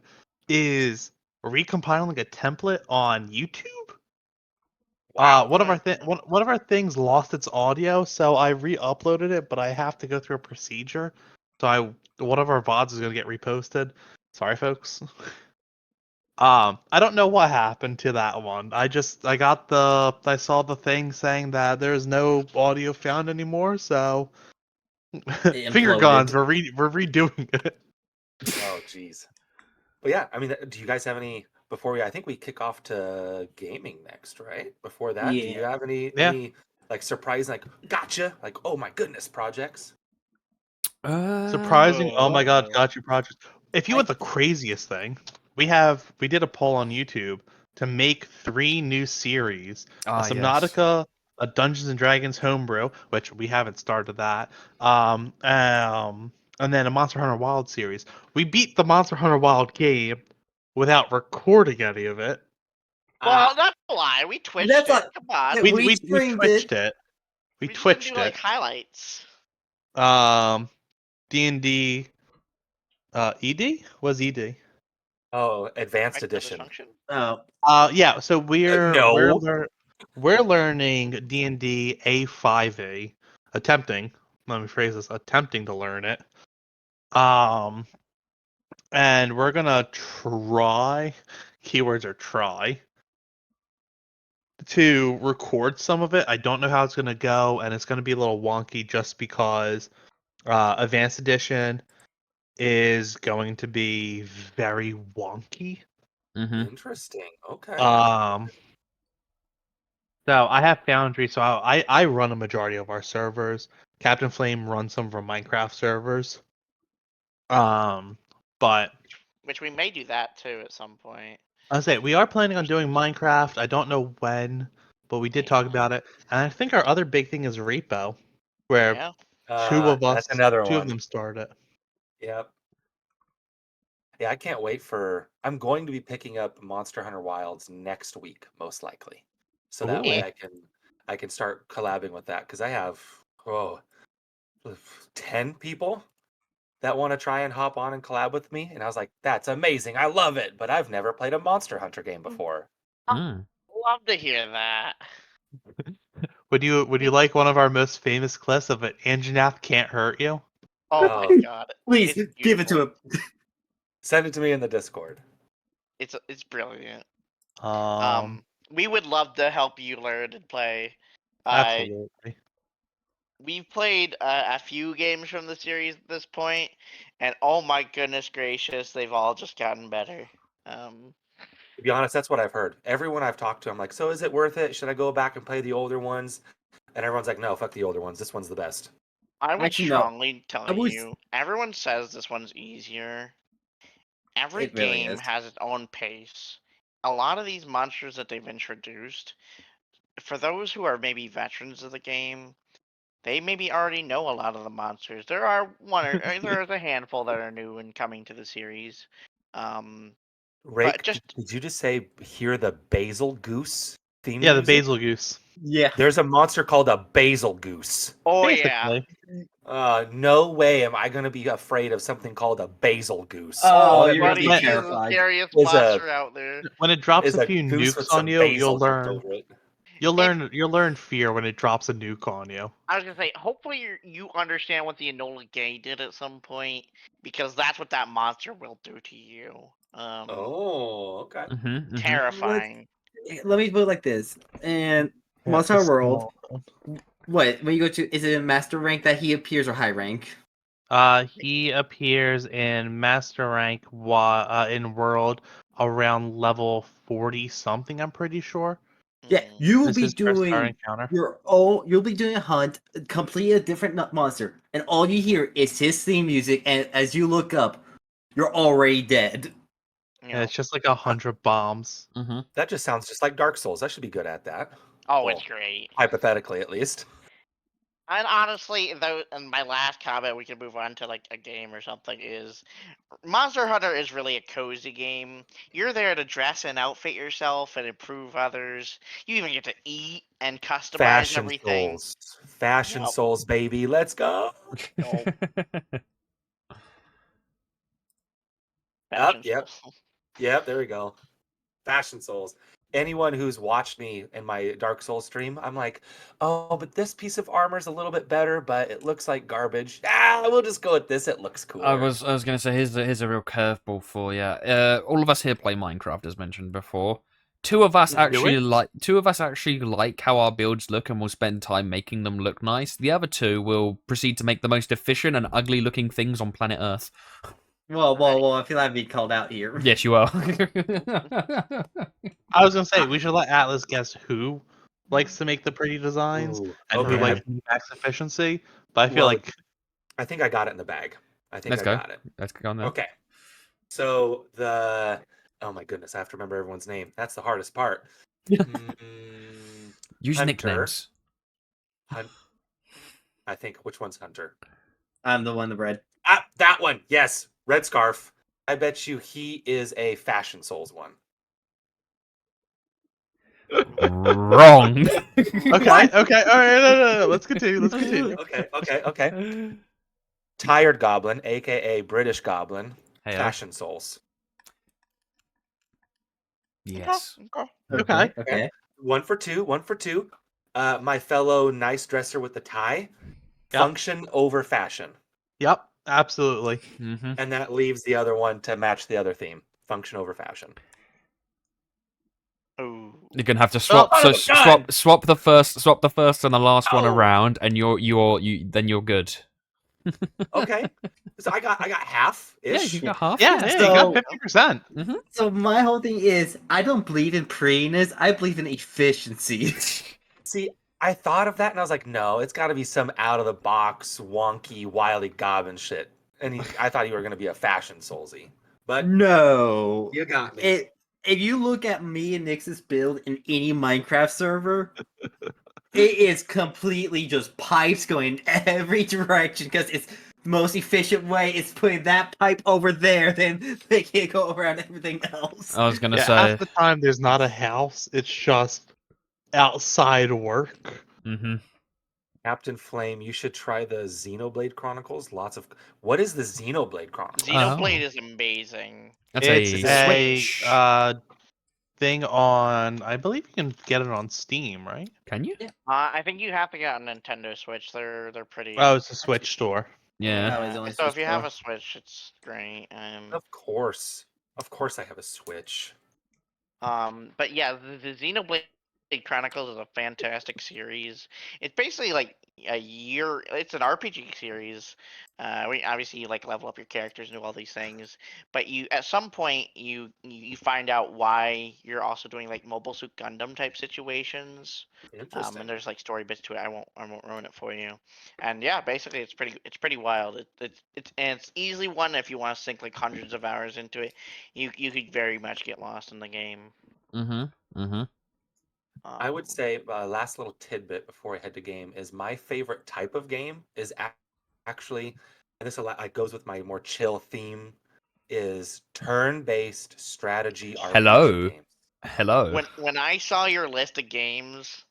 is recompiling a template on YouTube. Wow. One of our things lost its audio, so I re-uploaded it, but I have to go through a procedure. So one of our VODs is gonna get reposted. Sorry, folks. I don't know what happened to that one. I saw the thing saying that there's no audio found anymore, so It finger imploded. guns, we're redoing it. Oh geez. But yeah, I mean, do you guys have any before I think we kick off to gaming next, right? Before that, do you Yeah. have Yeah. any like surprise, like gotcha, like oh my goodness projects? Surprising, oh my god, Oh. got you project. If you want the craziest thing, we did a poll on YouTube to make 3 new series. A Ah, yes. Subnautica, a Dungeons and Dragons homebrew, which we haven't started that. And then a Monster Hunter Wild series. We beat the Monster Hunter Wild game without recording any of it. Well, that's a lie. We twitched That's it. a- Come on. We We streamed twitched it. it. We just didn't twitched do, like, it. highlights. D&D ED? Was ED? Oh, advanced Erectile edition. dysfunction? Oh, Yeah, so No. we're learning D&D A5A, attempting, let me phrase this, attempting to learn it. And we're gonna try, keywords are try, to record some of it. I don't know how it's gonna go, and it's gonna be a little wonky just because Advanced Edition is going to be very wonky. Mm-hmm. Interesting. Okay. So I have Foundry, so I run a majority of our servers. Captain Flame runs some of our Minecraft servers. But Which we may do that, too, at some point. I say we are planning on doing Minecraft. I don't know when, but we did talk Yeah. about it. And I think our other big thing is Repo, where Yeah. That's another two of one. them start it. Yep. Yeah, I can't wait for. I'm going to be picking up Monster Hunter Wilds next week, most likely, so that way Ooh. I can start collabing with that because I have 10 people that want to try and hop on and collab with me, and I was like, that's amazing, I love it, but I've never played a Monster Hunter game before. Mm. Love to hear that. Would you like one of our most famous clips of it? Anjanath can't hurt you? Oh Oh. my god. please It's give it to beautiful. him. Send it to me in the Discord. It's brilliant. Um, We would love to help you learn and play. absolutely. We've played a few games from the series at this point, and oh my goodness gracious, they've all just gotten better. To be honest, that's what I've heard. Everyone I've talked to, I'm like, so is it worth it? Should I go back and play the older ones? And everyone's like, no, fuck the older ones. This one's the best. I would Actually, no. strongly tell was- you, everyone says this one's easier. Every It really game is. has its own pace. A lot of these monsters that they've introduced for those who are maybe veterans of the game, they maybe already know a lot of the monsters. There are there's a handful that are new and coming to the series. Um, Rake, just did you just say hear the basil goose theme Yeah, the music? basil goose. Yeah. There's a monster called a basil goose. oh yeah, Basically. No way am I gonna be afraid of something called a basil goose. Oh, that you're gonna buddy, be he is the terrified. scariest Is a- monster out there. When it drops is a a few goose with nukes on some you, basil dripped over it. you'll learn fear when it drops a nuke on you. I was gonna say, hopefully you understand what the Enola Gay did at some point, because that's what that monster will do to you. Oh, okay. Terrifying. Let me put it like this. And Yeah, Monster it's World, small. what when you go to, is it in Master Rank that he appears or High Rank? He appears in Master Rank in World around level 40 something, I'm pretty sure. Yeah, Mm. you will This be is first star doing encounter. you'll be doing a hunt, complete a different monster, and all you hear is his theme music, and as you look up, you're already dead. You And know. it's just like 100 bombs. That just sounds just like Dark Souls. I should be good at that. Oh, Well, it's great. hypothetically, at least. And honestly, though, in my last comment, we can move on to like a game or something. Is Monster Hunter is really a cozy game. You're there to dress and outfit yourself and improve others. You even get to eat and customize Fashion everything. Souls. Fashion Yep. Souls, baby. Let's go. No, Yep, fashion yep. Souls. Yep, there we go. Fashion Souls. Anyone who's watched me in my Dark Souls stream, I'm like, oh, but this piece of armor is a little bit better, but it looks like garbage. We'll just go with this. It looks cooler. I was going to say, here's a real curveball for you. All of us here play Minecraft, as mentioned before. Two of us actually like how our builds look and will spend time making them look nice. The other two will proceed to make the most efficient and ugly looking things on planet Earth. Well, I feel like I'd be called out here. Yes, you are. I was gonna say we should let Atlas guess who likes to make the pretty designs Ooh, and who okay. likes max efficiency. But I feel Well, like I think I got it in the bag. I think Let's I go. got it. Let's go on there. Okay. So oh my goodness, I have to remember everyone's name. That's the hardest part. Use Hunter. nicknames. I think which one's Hunter? I'm the one that read. That one. Yes, Red Scarf. I bet you he is a Fashion Souls one. Wrong. okay, all right, no. Let's continue. Okay. Tired Goblin, aka British Goblin, Hey, Fashion Souls. yes. Okay. One for two. My fellow nice dresser with the tie. Yep. Function over fashion. Yep, absolutely. Mm-hmm. And that leaves the other one to match the other theme. Function over fashion. Ooh. You're gonna have to swap. Oh, So God! swap the first and the last one Oh. around, and then you're good. Okay. So I got half ish. Yeah, you got half. Yeah, you got 50%. So my whole thing is, I don't believe in prettiness. I believe in efficiency. See, I thought of that and I was like, no, it's got to be some out of the box, wonky, wily goblin shit. And I thought you were gonna be a fashion soulsy, but No. you got me. If you look at me and Nix's build in any Minecraft server, it is completely just pipes going every direction because it's the most efficient way is putting that pipe over there, then they can't go around everything else. I was gonna Yeah, say. half the time there's not a house; it's just outside work. Mm-hmm. Captain Flame, you should try the Xenoblade Chronicles. What is the Xenoblade Chronicles? Xenoblade Oh. is amazing. That's It's a a Switch. thing on. I believe you can get it on Steam, right? Can you? I think you have to get a Nintendo Switch. They're pretty. Oh, it's a Switch store. Yeah. That was the only So if Switch you have store. a Switch, it's great. Of course I have a Switch. But yeah, the Xenoblade Chronicles is a fantastic series. It's basically like it's an RPG series. We obviously you like level up your characters and do all these things, but you at some point you find out why you're also doing like Mobile Suit Gundam type situations. Interesting. And there's like story bits to it. I won't ruin it for you. And yeah, basically it's pretty wild. It's easily one if you want to sink like hundreds of hours into it. You could very much get lost in the game. Mm-hmm. Mm-hmm. I would say last little tidbit before I head to game is my favorite type of game is actually, and this goes with my more chill theme, is turn-based strategy RPG Hello. games. Hello. When I saw your list of games,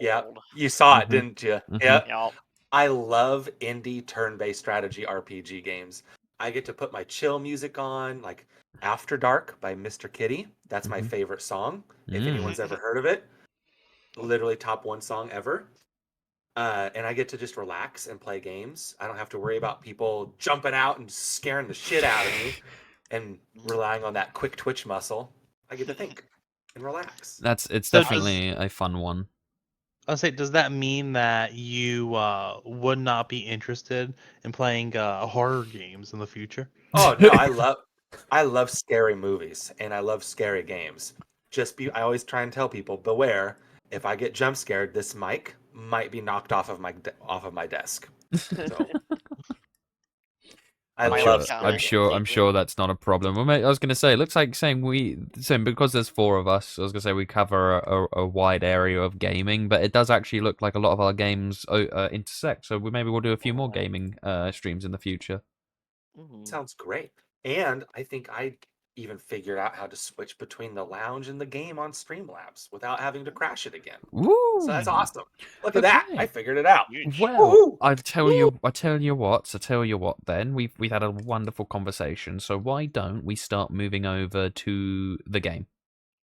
Yeah, gold. you saw it, Mhm. didn't you? Mhm. Yeah. Yup. I love indie turn-based strategy RPG games. I get to put my chill music on, like After Dark by Mr. Kitty. That's my Mhm. favorite song. If Mm. anyone's ever heard of it, literally top one song ever. And I get to just relax and play games. I don't have to worry about people jumping out and scaring the shit out of me and relying on that quick twitch muscle. I get to think and relax. It's So definitely a fun one. I'll say, does that mean that you would not be interested in playing horror games in the future? Oh no, I love scary movies and I love scary games. I always try and tell people, beware, if I get jump scared, this mic might be knocked off of my desk. So I I'm My sure. love account scary I'm is games. sure. I'm sure that's not a problem. Well, mate, I was going to say, it looks like saying because there's 4 of us. I was going to say we cover a wide area of gaming, but it does actually look like a lot of our games intersect. So maybe we'll do a few more gaming streams in the future. Sounds great. And I think I even figured out how to switch between the lounge and the game on Streamlabs without having to crash it again. Woo! So that's awesome. Look at that. I figured it out. Huge. Well, Woohoo! I tell you what. Then we've had a wonderful conversation. So why don't we start moving over to the game?